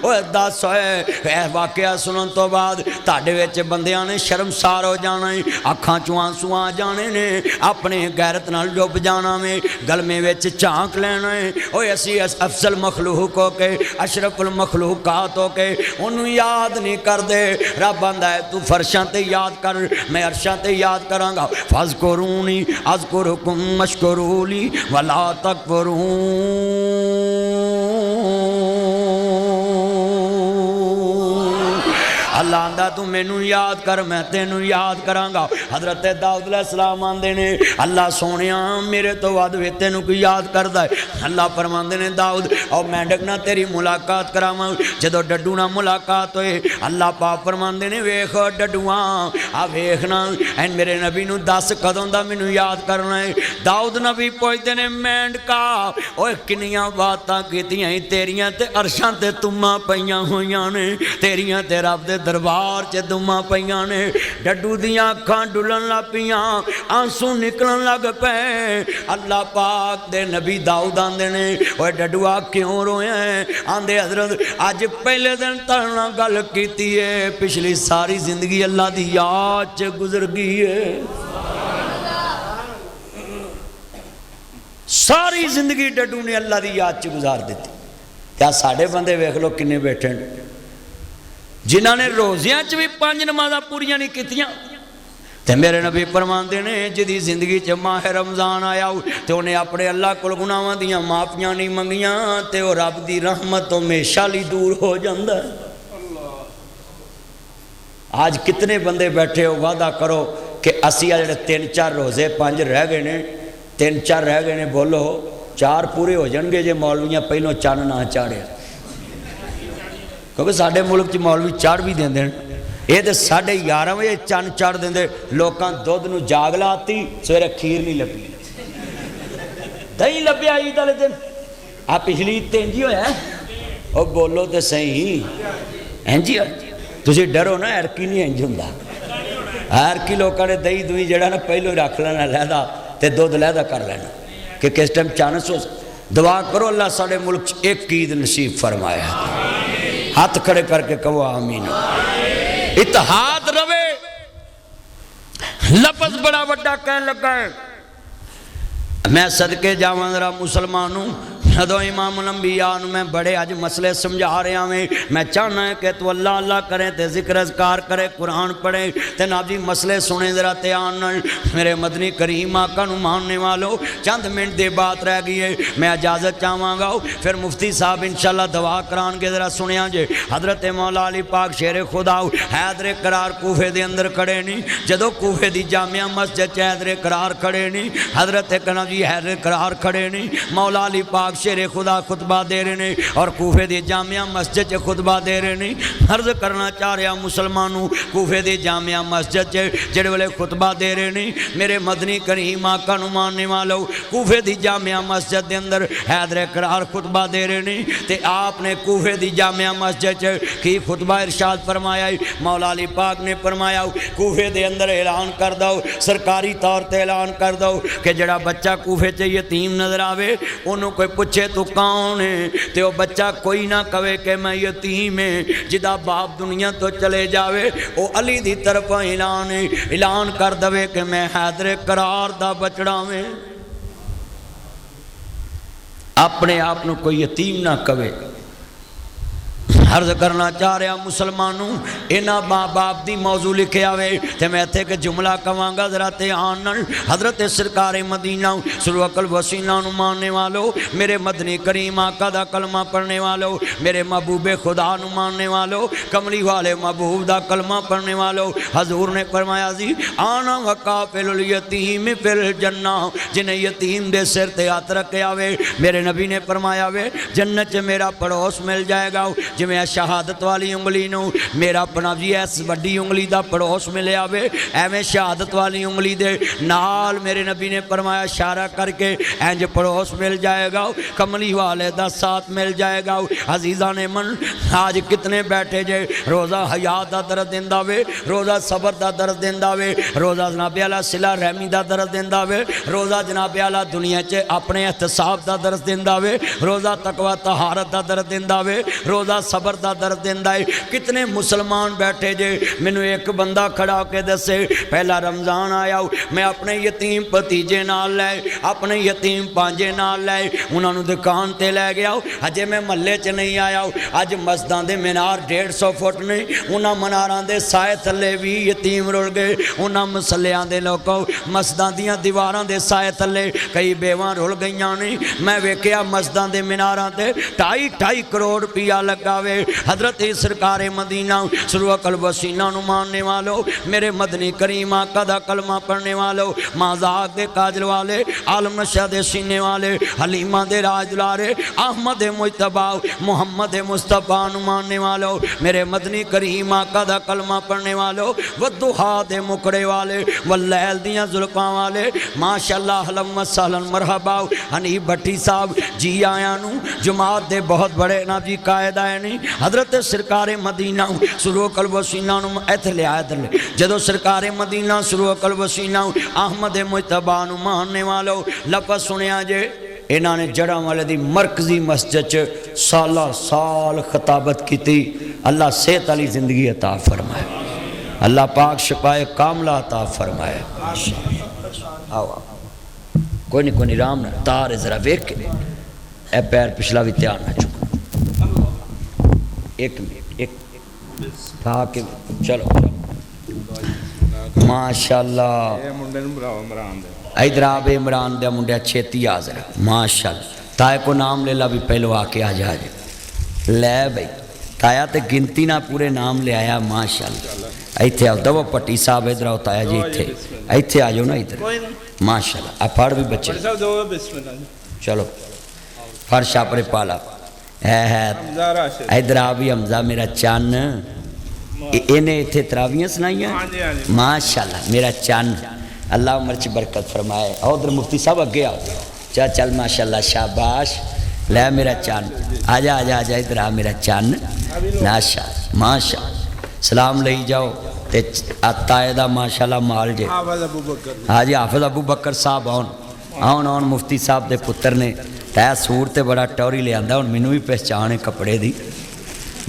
ओए दस होए वाकया सुनन तो बाद तुहाडे विच बंदियां ने शर्मसार हो जाना है, अखां चों आंसू आ जाने ने, अपने गैरत नाल डुब जाना में, गलमे विच झांक लेना है। ओए असी अफसल मखलूक हो के अशरफुल मखलूकात हो के उन्होंने याद नहीं करते। रब आंदा है तू फर्शां ते याद कर, मैं अरशां ते याद करांगा। फज़कुरूनी अज़कुरुकुम वश्कुरूली वला तकफुरून। अल्लाह आंदा तू मैनू याद कर मैं तेनू याद करांगा। हज़रत दाऊद अलैहिस्सलाम आंदे ने अल्लाह सोनिया मेरे तो वध वे तेनू कोई याद करदा है। अल्लाह फरमांदे ने दाऊद और मेंढक ना तेरी मुलाकात करावां। जदों डड्डू ना मुलाकात होए अल्लाह पाक फरमांदे ने वेख डड्डूआ आ वेखना एन मेरे नबी नू दस कदों दा मैनू याद करना है। दाऊद नबी पुछदे ने मेंढका ओए किन्नियां बातां कीतियां तेरियां ते अरशां ते तुम्मां पईयां होईयां ने, तेरियां ते रब दे दरबार च दुमा पईयां ने। डड्डू दियां अखां डुलन लग पियां, आंसू निकलन लग पे। अल्लाह पाक दे नबी दाऊद आंदे ने ओए डड्डूआ क्यों रोया है? आंदे हज़रत अज पहले दिन तुहाडे नाल गल कीती है, पिछली सारी जिंदगी अल्लाह दी याद च गुजर गई है। सारी जिंदगी डड्डू ने अल्लाह दी याद च गुजार दी। क्या साढ़े बंदे वेख लो किन्ने बैठे ने जिन्हों ने रोजियां च भी 5 नमाज़ां पूरियां नहीं कीतियां। ते मेरे नबी फरमांदे ने जिहदी जिंदगी च माह रमज़ान आया तो उन्हें अपने अल्लाह कोल गुनाहां दियां माफियां नहीं मंगियां ते वह रब की रहमत तो हमेशा लई दूर हो जाता है। आज कितने बंदे बैठे हो, वादा करो कि असी आ जिहड़े 3-4 रोजे 5 रह गए ने, 3-4 रह गए ने, बोलो 4 पूरे हो जाएंगे जे मौलवियां पहलों चन्न ना चाढ़िया। क्योंकि साढ़े मुल्क च मौलवी चाढ़ भी देंदे ये तो 11:30 बजे चन चढ़ देंगे लोगों दुध न जाग लाती सवेरे खीर नहीं लभी दही लभ्या ईद वाले दिन आ पिछली ईद तो इंज ही होया और बोलो तो सही इंज ही तुसी डरो ना एरकी नहीं इंज हुंदा एरकी लोगों ने दही दुही जड़ा ना पहलों ही रख लेना लहदा तो दुध लहदा कर लेना कि किस टाइम चांस हो दुआ करो अल्लाह साडे मुल्क एक ईद नसीब फरमाया हाथ खड़े करके कहो आमीन इत्तेहाद रवे लफ्ज बड़ा बड़ा कहने लगा है मैं सदके जावां जरा मुसलमानों जो इमाम अंबिया मैं बड़े अज मसले समझा रहा मैं चाहना है कि तू अल्लाह अल्लाह करे तो जिक्र अज़कार करे कुरान पढ़े तो ना जी मसले सुने जरा ध्यान नाल मेरे मदनी करीम आका नूं मानने वालों चंद मिनट दे बात रह गई है मैं इजाजत चाहवागा फिर मुफ्ती साहब इंशाअल्लाह दवा करानगे जरा सुनिया जे हजरत मौला अली पाक शेरे खुदा हैदरे करार कूफे दे अंदर खड़े नहीं जदों कूफे दी जामिया मस्जिद हैदरे करार खड़े नहीं हजरत कना जी हैदरे करार खड़े नहीं मौला अली पाक शेरे खुदा खुतबा दे रहे हैं और कूफे दी जामिया मस्जिद च खुतबा दे रहे हैं अर्ज करना चाह रहा मुसलमानों कूफे दी जामिया मस्जिद च जेड़े वेले खुतबा दे रहे हैं मेरे मदनी करीम आका नूं मानने वालों कूफे दी जामिया मस्जिद के अंदर हैदरे करार खुतबा दे रहे हैं तो आपने कूफे दी जामिया मस्जिद च की खुतबा इरशाद फरमाया मौला अली पाक ने फरमाया कूफे दे अंदर ऐलान कर दो सरकारी तौर पर ऐलान कर दो कि जड़ा बच्चा कूफे च यतीम नजर आवे उन्होंने कोई पूछे तू कौन है तो बच्चा कोई ना कहे कि मैं यतीम है जिदा बाप दुनिया तो चले जावे वो अली दी तरफ ऐलान कर दवे कि मैं हैदरे करार दा बचड़ा में अपने आप को कोई यतीम ना कहे अर्ज करना चाह रहा मुसलमानों इन्ह माँ बाप की मौजू लिखे आवे तो मैं इतने एक जुमला कहांगा जरा ध्यान नाल हजरत सरकार मदीना सुर अकल वसीना मानने वालों मेरे मदनी करीम आका दा कलमा पढ़ने वालों मेरे महबूबे खुदा मानने वालों कमली वाले महबूब दा कलमा पढ़ने वालों हजूर ने फरमाया जी आना वका फिल यतीम फिल जन्ना जिन्हें यतीम दे सिर ते हाथ रखे आवे मेरे नबी ने फरमाया वे जन्नत च मेरा पड़ोस मिल जाएगा जिवें शहादत वाली उंगली नूं मेरा अपना जी इस वड्डी उंगली का पड़ोस मिले आवे एवें शहादत वाली उंगली दे नाल मेरे नबी ने फरमाया इशारा करके इंज पड़ोस मिल जाएगा कमली वाले का साथ मिल जाएगा अजीज़ा ने मन आज कितने बैठे जे रोज़ा हयात का दर्द देंदा वे रोज़ा सबर का दर्द देंदा वे रोज़ा जनाबे आला सिला रहमी का दर्द देंदा वे रोज़ा जनाबे आला दुनिया च अपने एहतसाब का दर्द देंदा वे रोज़ा तकवा तहारत का दर्द देंदा वे रोज़ा सबर का दर्द देंदा है कितने मुसलमान बैठे जे मैनू एक बंदा खड़ा होके दसे पहला रमज़ान आया मैं अपने यतीम भतीजे नाल लै अपने यतीम पांजे नाल लै उन्होंने दुकान ते लै गया अजे मैं महल्ले च नहीं आया अज मस्जिदां दे मीनार 150 फुट ने उन्होंने मनारां दे साए थले भी यतीम रुल गए उन्होंने मसलियां दे लोगों मस्जिदां दियां दीवारां दे साए थले कई बेवां रुल गईयां ने मैं वेखिया मस्जिदां दे मीनारां ते 2.5 करोड़ रुपया लगा वे हजरत सरकार मदीना सुर अकल वसीना मानने वालों मेरे मदनी करीम आका दा कलमा पढ़ने वालों माजाक दे काजल वाले आलम नशा दे सीने वाले हलीमा दे राज दुलारे अहमद मुजतबा मुहम्मद मुस्तफा मानने वालों मेरे मदनी करीम आका दा कलमा पढ़ने वालों वद्दुहा दे मुकड़े वाले वल्लैल दियां जुल्फां वाले माशाअल्लाह हलन वसहलन मरहबा हनीफ भट्टी साहब जी आया नूं जमात दे बहुत बड़े ना जी कायद आए नहीं हजरत सरकार मदीना सुरो कल वसीना इत्थे लिया जदों सरकार मदीना सुरो कल वसीना अहमद मुजतबा मानने वालों लफज सुनिया जे इन्हों ने जड़ा वाले दी मरकजी मस्जिद च साला साल खिताबत की अल्लाह सेहत वाली जिंदगी अता फरमाए अल्लाह पाक शफाए कामला अता फरमाए आओ कोई नहीं राम ना तार जरा वेख के ए पैर पिछला भी ध्यान ना चुको एक मिनट एक था के चलो माशाअल्लाह इधर आप इमरान दे मुंडे छेती आ जरा माशाअल्लाह ताए को नाम ले ला भी पहलो आके आ जा लै भाई ताया तो गिनती ना पूरे नाम ले आया माशाअल्लाह इत्थे आओ दबो पट्टी साहब इधर आओ ताया जी इत्थे आ जाओ ना इधर माशाअल्लाह आ पढ़ भी बच्चे चलो फर्श आपरे पाला है इधर आ भी हमजा मेरा चन इन्हें इत्थे तरावियां सुनाइयां माशाअल्लाह मेरा चन्न अल्लाह उम्र च बरकत फरमाए। उधर मुफ्ती साहब अगे आओ चल चल माशाअल्लाह शाबाश लै मेरा चन्न आजा आजा आजा इधर आ मेरा चन्न नाशा माशा सलाम ले जाओ ते ताए दा माशाअल्लाह माल जे हाँ जी हाफिज अबू बकर साहब आउन आउन मुफ्ती साहब दे पुत्र ने तै सूट ते बड़ा टौरी लिया हुण मैनू भी पहचान है कपड़े दी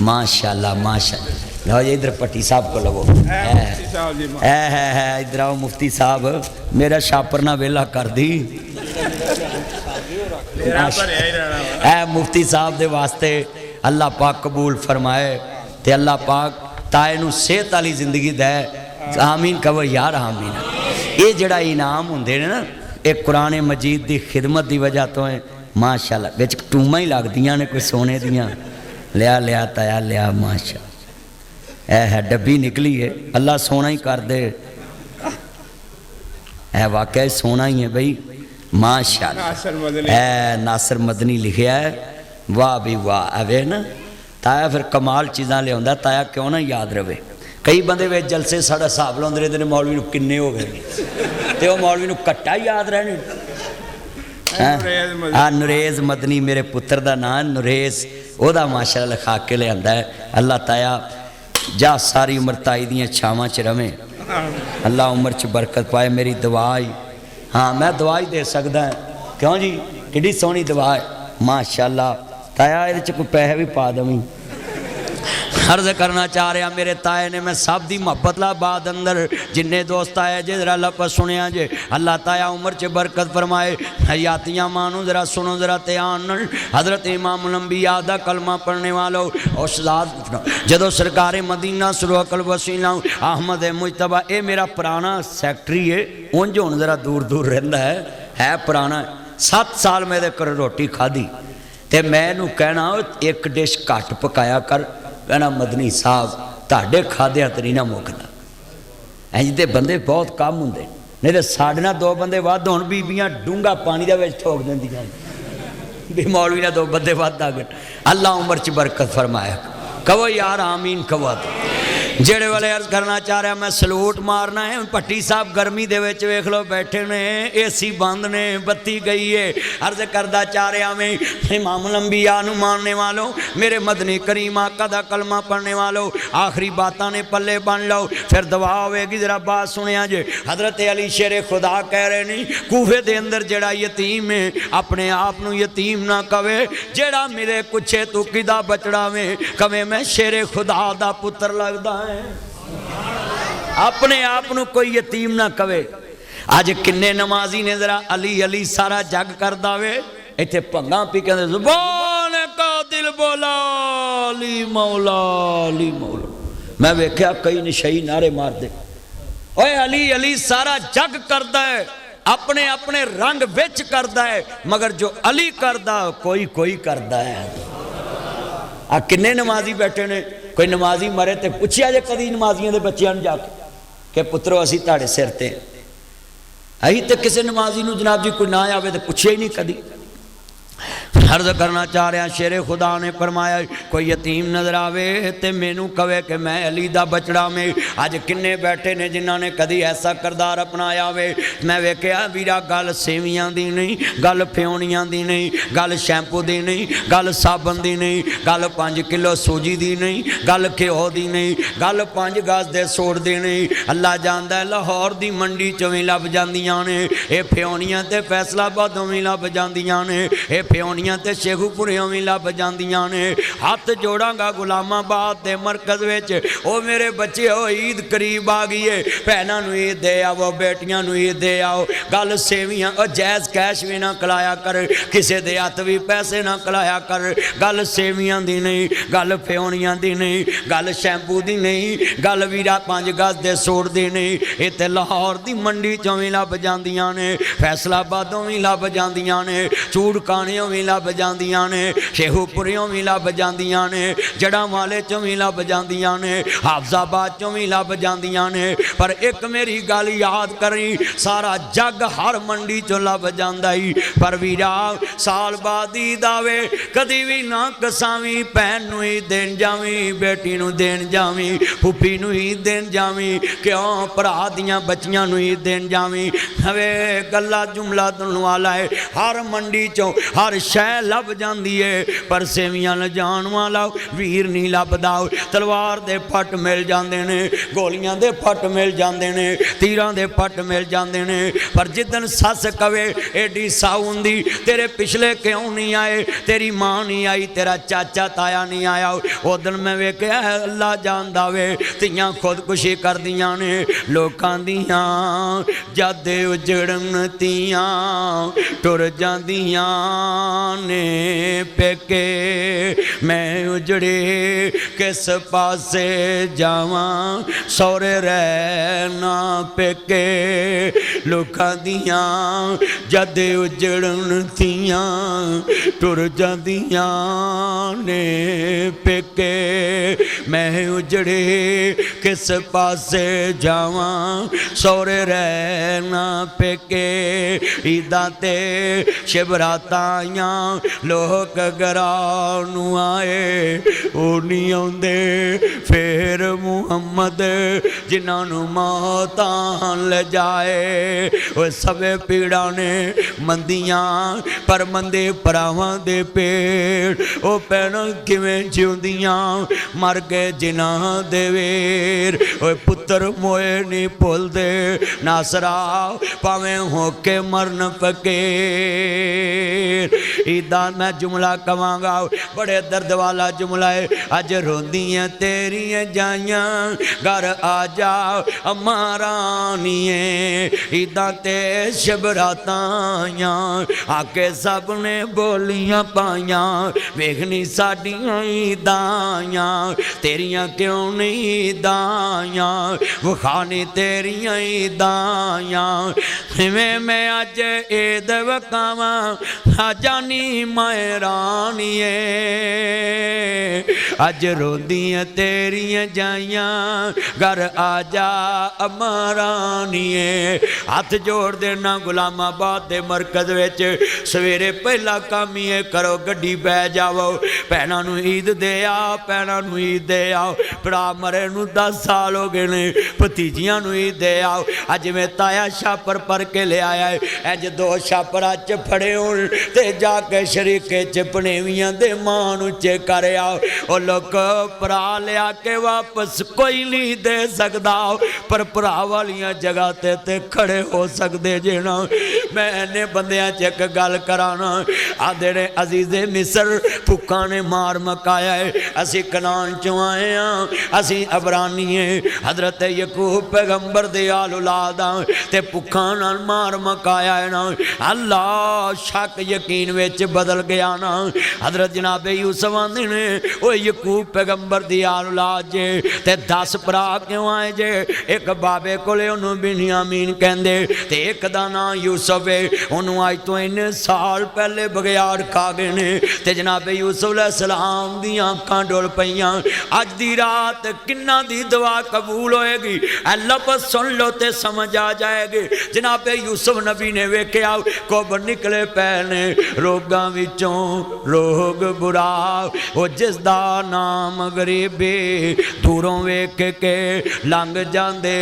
माशाअल्लाह माशाअल्लाह। लो जी इधर पट्टी साहब को लगो है इधर आओ मुफ्ती साहब मेरा छापर ना वेला कर दी मुफ्ती साहब दे वास्ते अल्लाह पाक कबूल फरमाए ते अल्लाह पाक ताए नू सेहत वाली जिंदगी दे आमीन कहो यार आमीन। ये जड़ा इनाम होंदे ने ना ये कुरान मजीद की खिदमत की वजह तो है माशाअल्लाह विच टूमा ही लगदियां ने कोई सोने दियां लिया लिया ताया लिया माशा है डब्बी निकली है अल्लाह सोना ही कर दे है वाकई सोना ही है भाई माशाअल्लाह है नासर मदनी लिखिया है वाह भी वाह अवे ना ताया फिर कमाल चीज़ां लिया ताया क्यों ना याद रहे। कई बंदे वे जलसे साड़ा हिसाब लाते रहते हैं मौलवी किन्ने हो गए तो वह मौलवी कट्टा याद रहने नुरेज मदनी मेरे पुत्र का नाम नुरेज ओदा माशाअल्लाह लिखा के लिया है। अल्लाह ताया जा सारी उम्र ताई दियां छावां च रवे अल्लाह उम्र च बरकत पाए। मेरी दवाई हाँ मैं दवाई दे सकदा क्यों जी किड्डी सोहनी दवा है माशाअल्लाह ताया ये कोई पैसे भी पा दवी। अर्ज करना चाह रहा मेरे ताए ने मैं सब दी मोहब्बत ला बाद अंदर जिन्ने दोस्त आए जे जरा लपस सुनिया जे अल्लाह ताया उम्र च बरकत फरमाए। हयातियाँ मानू जरा सुनो जरा ध्यान हजरत इमाम लंबिया दा कलमा पढ़ने वालों उस्ताद जदों सरकार मदीना सुरकल वसीला अहमद मुजतबा ये मेरा पुराना सैकटरी है उंज हुण जरा दूर दूर रहिंदा है पुराना 7 साल मेरे घर रोटी खाधी ते मैनू कहना एक डिश घट पकाया कर कहना मदनी साहब ताड़े खाद्या तो नहीं ना मुकदा इंज तो बंदे बहुत कम होंगे नहीं तो साढ़े ना 2 बंदे वध हो बीबियां डूंगा पानी का ठोक देंदियां भी मौलवी ना 2 बंदे वध आ गए। अल्लाह उम्र च बरकत फरमाया कहो यार आमीन कहो। जेड़े वाले अर्ज करना चाह रहा मैं सलूट मारना है भट्टी साहब गर्मी दे विच वेख लो बैठे ने एसी बंद ने बत्ती गई है। अर्ज करदा चाह रहा मैं इमाम लंबिया नू मानने वालों मेरे मदनी करीम आका दा कलमा पढ़ने वालों आखिरी बातां ने पल्ले बन लो फिर दवा होगी। जरा बात सुनिया जे हजरत अली शेरे खुदा कह रहे नहीं कूफे दे अंदर जेड़ा यतीम है अपने आप नू यतीम ना कवे जेड़ा मेरे कुछे तू किदा बचड़ा में कवे मैं शेरे खुदा दा पुत्र लगदा अपने आप को कोई यतीम ना कवे। अज किन्ने नमाजी ने जरा अली अली सारा जग कर दावे इत्थे भंगा पी कहंदे जुबान का दिल बोला अली मौला अली मौला। मैं वेख्या कई नशई नारे मार दे ओए अली अली सारा जग करदा है अपने अपने रंग विच करदा है मगर जो अली करदा कोई कोई करदा है। आ किन्ने नमाजी बैठे ने कोई नमाजी मरे तो पूछया जे कदी नमाजियों के बच्चों जाके कि पुत्रो असी ताड़े सिर ते अही तो किसी नमाजी नू जनाब जी कोई ना आवे तो पूछे ही नहीं कदी। अर्ज करना चाह रहा शेरे खुदा ने फरमाया कोई यतीम नजर आवे तो मैनू कवे कि मैं अली दा बचड़ा में। अज किन्ने बैठे ने जिन्होंने कदी ऐसा करदार अपनाया वे। मैं वेख्या वीरा गल सेवियां दी नहीं गल फ्योनियां दी नहीं गल शैंपू दी नहीं गल साबन दी नहीं गल 5 किलो सूजी दी नहीं गल घ्यो दी नहीं गल 5 गज दे सूट दी नहीं। अल्लाह जानदा है लाहौर दी मंडी चों भी लभ जांदियां ने ये फ्योनियां ते फैसलाबादों भी लभ जांदियां ने ये फ्योनियां ते शेखूपुरियों भी लभ जांदियां ने। हाथ जोड़ांगा गुलामाबाद दे मरकज विच ओ मेरे बच्चे ओ ईद करीब आ गई है भैनों नूं ईद दे आओ बेटियां नूं ईद दे आओ। गल सेवियां और जायज़ कैश भी ना कलाया कर किसी दे हथ भी पैसे ना कलाया कर। गल सेवियां दी नहीं गल फ्योनियां दी नहीं गल शैंपू दी नहीं गल वीरा 5 गज दे सूट दी नहीं। ये तो लाहौर दी मंडी चों भी लभ जांदियां ने फैसलाबादों भी लभ जांदियां ने चूड़कानियों भी लभ जांदियां ने, शेखूपुरियों भी लभ जांदियां ने, जड़ा वाले चों भी लभ जांदियां ने, हाफजाबाद चों भी लभ जांदियां ने। पर एक मेरी गल याद करी, सारा जग हर मंडी चों लभ जांदा ही, पर वीरा साल बाद ईद आवे कदी भी ना कसावी, भैन नूं ही देन जावी, बेटी नूं देन जावी, फुफी नूं ही देन जावी, क्यों भरा दियां बच्चियां नूं ही देन जावी। हवे गल्ला जुमला तुहानूं वाला है, हर मंडी चों हर शै लभ जांदी है, पर सेवियां लजाण वाला वीर नहीं लभदा। तलवार दे फट मिल जांदे ने, गोलियां दे फट मिल जांदे ने, तीरां दे फट मिल जांदे ने, पर जिदन सस कवे एडी साउन दी तेरे पिछले क्यों नहीं आए, तेरी मां नहीं आई, तेरा चाचा ताया नहीं आया, उदन मैं वेख्या अल्लाह जानदा वे तियां खुदकुशी करदियां ने लोकां दियां, जद उजड़न तियां टुर जांदियां ने पेके। मैं उजड़े किस पासे जावां, सौरे रहना पेके, लोकां दियां जद उजड़न तियां टुर जांदियां ने पेके। मैं उजड़े किस पासे जावां, सौरे रहना पेके। ईदां ते शिवरातां आईयां, लोक घरां नूं आए, ओह नहीं आउंदे फिर मुहम्मद जिन्हां नूं मौतां ले जाए। ओह सवे पीड़ां ने मंदियां, पर मंदे भरावां दे पेड़, ओह भैणां किवें जिउंदियां, मर गए जिन्हां दे वेर। ओह पुत्तर मोए नहीं भुलदे नासरा, भावें होके मरन फकीर। ईदां मैं जुमला कवांगा, बड़े दर्द वाला जुमला है। अज रोंदियां तेरियां जाइयां, घर आ जा अम्मा रानिए। ईदां ते शिवरातां आईयां, आके सब ने बोलियां पाइयां, वेखनी साडियां ईदां आईयां, तेरियां क्यों नहीं ईदां आईयां, वखानी तेरियां ईदां आईयां। जिवें मैं अज ईद वकावां, आजानी माए रानिए। अज रोंदियां तेरियां जाइयां, घर आ जा अम्मा रानिए। हथ जोड़ देना गुलामाबाद दे मरकज विच, सवेरे पहला काम ही करो गड्डी बह जाओ, भैणां नूं ईद दे आओ, भैणां नूं ईद दे आओ। भरा मरे नूं 10 साल हो गए ने, भतीजियां नूं ईद दे आओ। अज मैं ताया छापर पर के ले आया है, इंज 2 छापर च फड़े होण ते जाके शरीके च पनेवियां दे मां नूं चे कर आओ। ओ लोग भरा लिया के वापस कोई नहीं दे सकदा, पर भरा वालियां जगह ते खड़े हो सकते जे ना। मैं इन्ने बंदियां च एक गल कराना, आदे ने अजीज़े मिस्र भुक्खा ने मार मकाया है, असी कनान चों आए हाँ, असी अबरानीए हजरत यकूब पैगंबर दे आल औलाद हाँ, ते भुक्खा नाल मार मकाया है ना। अल्लाह शक यकीन विच बदल गया ना। हजरत जनाबे यूसुफ आंदे ने, ओ यकूब पैगंबर दी आल औलाद जे, ते 10 भरा क्यों आए जे? एक बाबे कोले उन्होंने बिन्यामीन कहंदे, ते एक दा नाम यूसुफ है। उन्होंने अज तो इन्ने साल पहले बगैर खा गए ने, ते जनाबे यूसुफ अलैहिस्सलाम दी अखां डुल पईयां। अज दी रात किन्ना दी दुआ कबूल होएगी, लफ्ज़ सुन लो ते समझ आ जाएगी। जनाबे यूसुफ नबी ने वेख्या कुब निकले पै ने, रोगां विचों रोग बुरा, ओ जिसदा नाम गरीबी, दूरों वेख के लंघ जांदे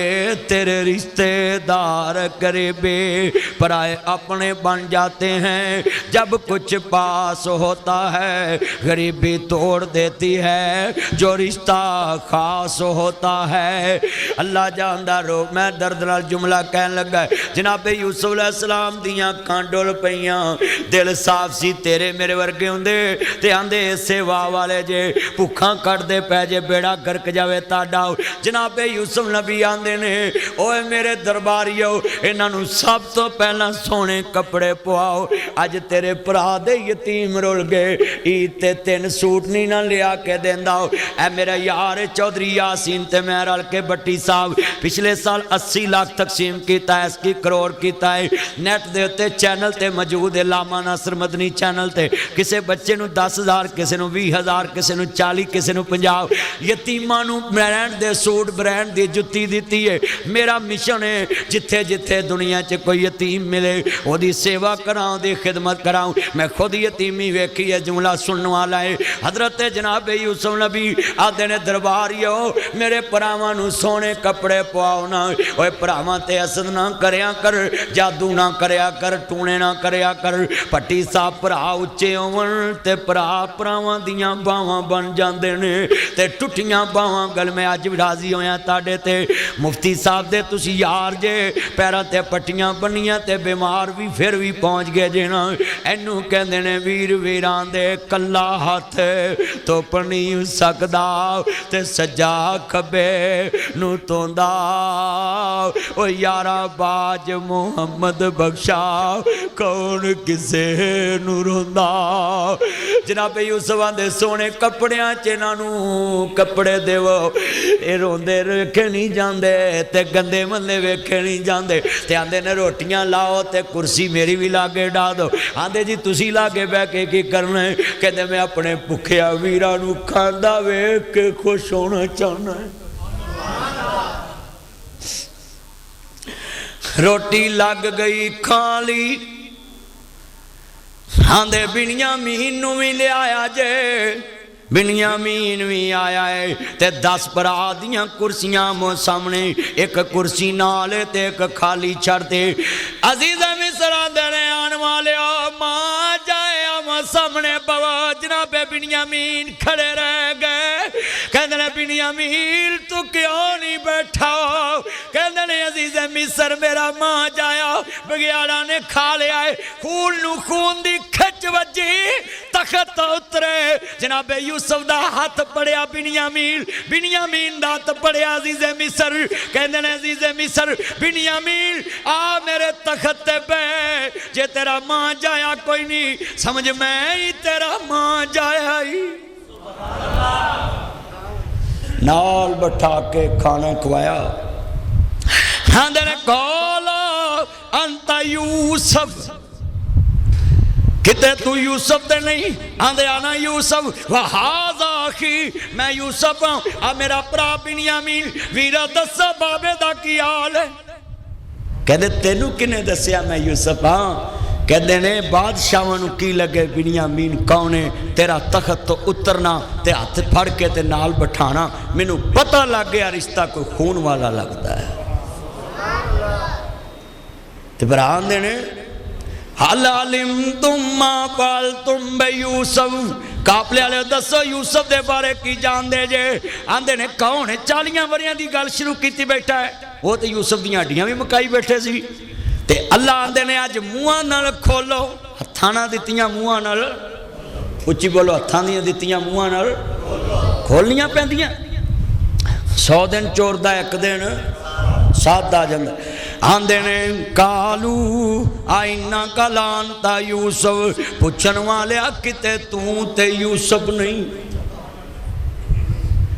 तेरे रिश्तेदार गरीबी। पराए अपने बन जाते हैं जब कुछ पास होता है, गरीबी तोड़ देती है जो रिश्ता खास होता है। अल्लाह जानदा रो मैं दर्द नाल जुमला कहन लगा। जनाबे यूसुफ अलैहिस्सलाम दियां अखां डुल पईयां, दिल साफ सी तेरे मेरे वर्गे हुंदे ते आंदे सेवा वाले जे, भुखा कटदे पै जे बेड़ा गर्क जावे ताडा। जनाबे यूसुफ नबी आंदे ने, ओए मेरे दरबारियो इन्हां नूं सब तो पहला सोने कपड़े पवाओ, अज तेरे भरा दे यतीम रुल गए, ईद ते 3 सूट नहीं ना लिया के देंदा। ऐ मेरा यार चौधरी यासीन ते मैं रल के बट्टी साहब पिछले साल 80 लाख तकसीम किया, 80 करोड़ किया है। नैट दे उत्ते चैनल ते मौजूद है, लामा नासर मदनी चैनल ते किसी बच्चे नूं 10,000 किसी नूं 20,000 किसी नूं 40 किसी नूं 50 यतीमां नूं ब्रांड दे सूट ब्रांड दी जुत्ती दित्ती है। मेरा मिशन है जिथे जिथे दुनिया च कोई यतीम मिले ओदी सेवा करां ओदी खिदमत करां। मैं खुद यतीमी वेखी है जुमला सुनने वाला है। हजरत जनाब यूसुफ नबी आदे ने दरबारियो मेरे भरावां नूं सोने कपड़े पवाओ ना ओए भरावां ते हसद ना करया कर जादू ना करया कर टूने ना करया कर पट्टी साहब भरा उच्चे होवन ते भरा भरावां दियां बावां बन जांदे ने ते टुटियां बावां गल मैं अज भी राजी होया ताडे ते मुफ्ती साहब दे तुसी यार जे पैरां ते पट्टियां बनियां ते बीमार भी फिर भी पहुंच गए जे ना इनू कहंदे ने वीर वीरां दे कल्ला हाथ धुप नहीं सकदा ते सज्जा खब्बे नू तोंदा ओ यारा बाज मुहम्मद बख्शा कौन किसे नू रोंदा। जनाब यूसुफ आंदे सोने कपड़ियां च इन्हां नू कपड़े देवो ये रोंदे वेखे नहीं जांदे ते गंदे मंदे वेखे नहीं जांदे ते आंदे ने रोटियां लाओ ते कुर्सी मेरी भी लागे डा दो। आंदे जी तुसी लागे बह के की करना है कहते मैं अपने भुखिया वीरां नू खांदा वेख के खुश होना चाहना है। रोटी लग गई खाली आंदे बिन्यामीन नू भी लिया जे बिन्यामीन भी आया है ते 10 भरा दियां कुर्सियां मो सामने एक कुर्सी नाल ते एक खाली छड़ दे। अजीज़ मिस्र दे आने वाले मां जाए सामने पवा जनाबे बिन्यामीन खड़े रह गए। कहते ने बिन्यामीन तू क्यों नहीं बैठा कहते ने अजीज़ मिस्र मेरा मां जाया बगियाड़ा ने खा लिया है खून नू खून दी खिच वजी तखत उतरे जनाबे यूसुफ दा हाथ पड़िया बिन्यामीन दा हाथ पड़िया अजीज़ मिस्र कहते ने अजीज़ मिस्र बिन्यामीन आ मेरे तखत ते बह जे तेरा मां जाया कोई नहीं समझ मैं ही तेरा मां जाया ही। नाल बैठा के खाना खवाया आंदे ने कौल अंता यूसुफ किते तू यूसुफ ते नहीं आंदे आना यूसुफ वहाज़ा आखी मैं यूसुफ आ मेरा भरा बिन्यामीन वीरा दसा बाबे दा की हाल है। कहते तेनू किने दसिया मैं यूसुफ हाँ कहते ने बादशाह नू की लगे बिन्यामीन कौन है तेरा तखत तो उतरना ते हाथ फड़ के ते नाल बिठाना मैनू पता लग गया रिश्ता कोई खून वाला लगता है। ते भरा आंदे ने हल अलिम तुम मां पाल तुम बे यूसुफ काफले वाले दसो यूसुफ दे बारे की जानते जे आंदे ने कौन है 40 वरियां दी गल शुरू की बैठा है वो तो यूसुफ दी हड्डियां भी मुकाई बैठे सी ते अल्लाह आंदे ने अज मुँह नाल खोलो हत्थां नाल दित्तियां मुँह नाल उच्ची बोलो हत्थां दियां दित्तियां मुँह नाल खोलनियां पैंदियां 100 दिन चोर दा एक दिन साध आ जांदा। आंदे ने कालू आईना कलान ता यूसुफ पुछन वाले किते तू ते यूसुफ नहीं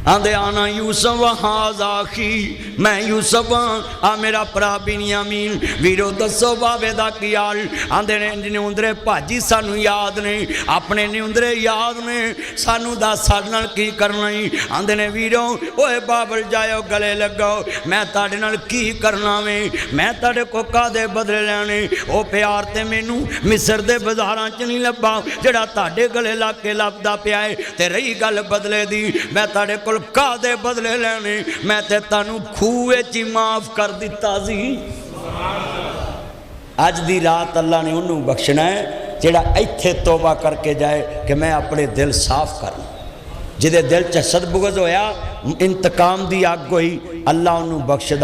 आंदे आना यूसुफ हाज़ाखी मैं यूसुफ आ मेरा भरा बिन्यामीन वीरो दसो बाबे दा की हाल। आंदे ने न्यूंदरे भाजी सानू याद ने अपने न्यूंदरे याद ने सानू दस साडे नाल की करना ही। आंदे ने वीरो ओए बाबल जाओ गले लगो मैं ताडे नाल की करना वे मैं ताडे को कादे बदले लैने ओ प्यार ते मैनू मिस्र दे बाजारां च नहीं लब्भा जेड़ा ताडे गले ला के लभदा पिया है ते रही गल बदले दी मैं ताडे को कादे बदले लैने मैं ते तानू खूह च ही माफ कर दिता सी। अज दी रात अल्लाह ने उन्होंने बख्शना है जेड़ा इत्थे तौबा करके जाए कि मैं अपने दिल साफ कर जिदे दिल च सदबुगज होया इंतकाम दी अग होई अल्लाह उन्होंने बख्शदा।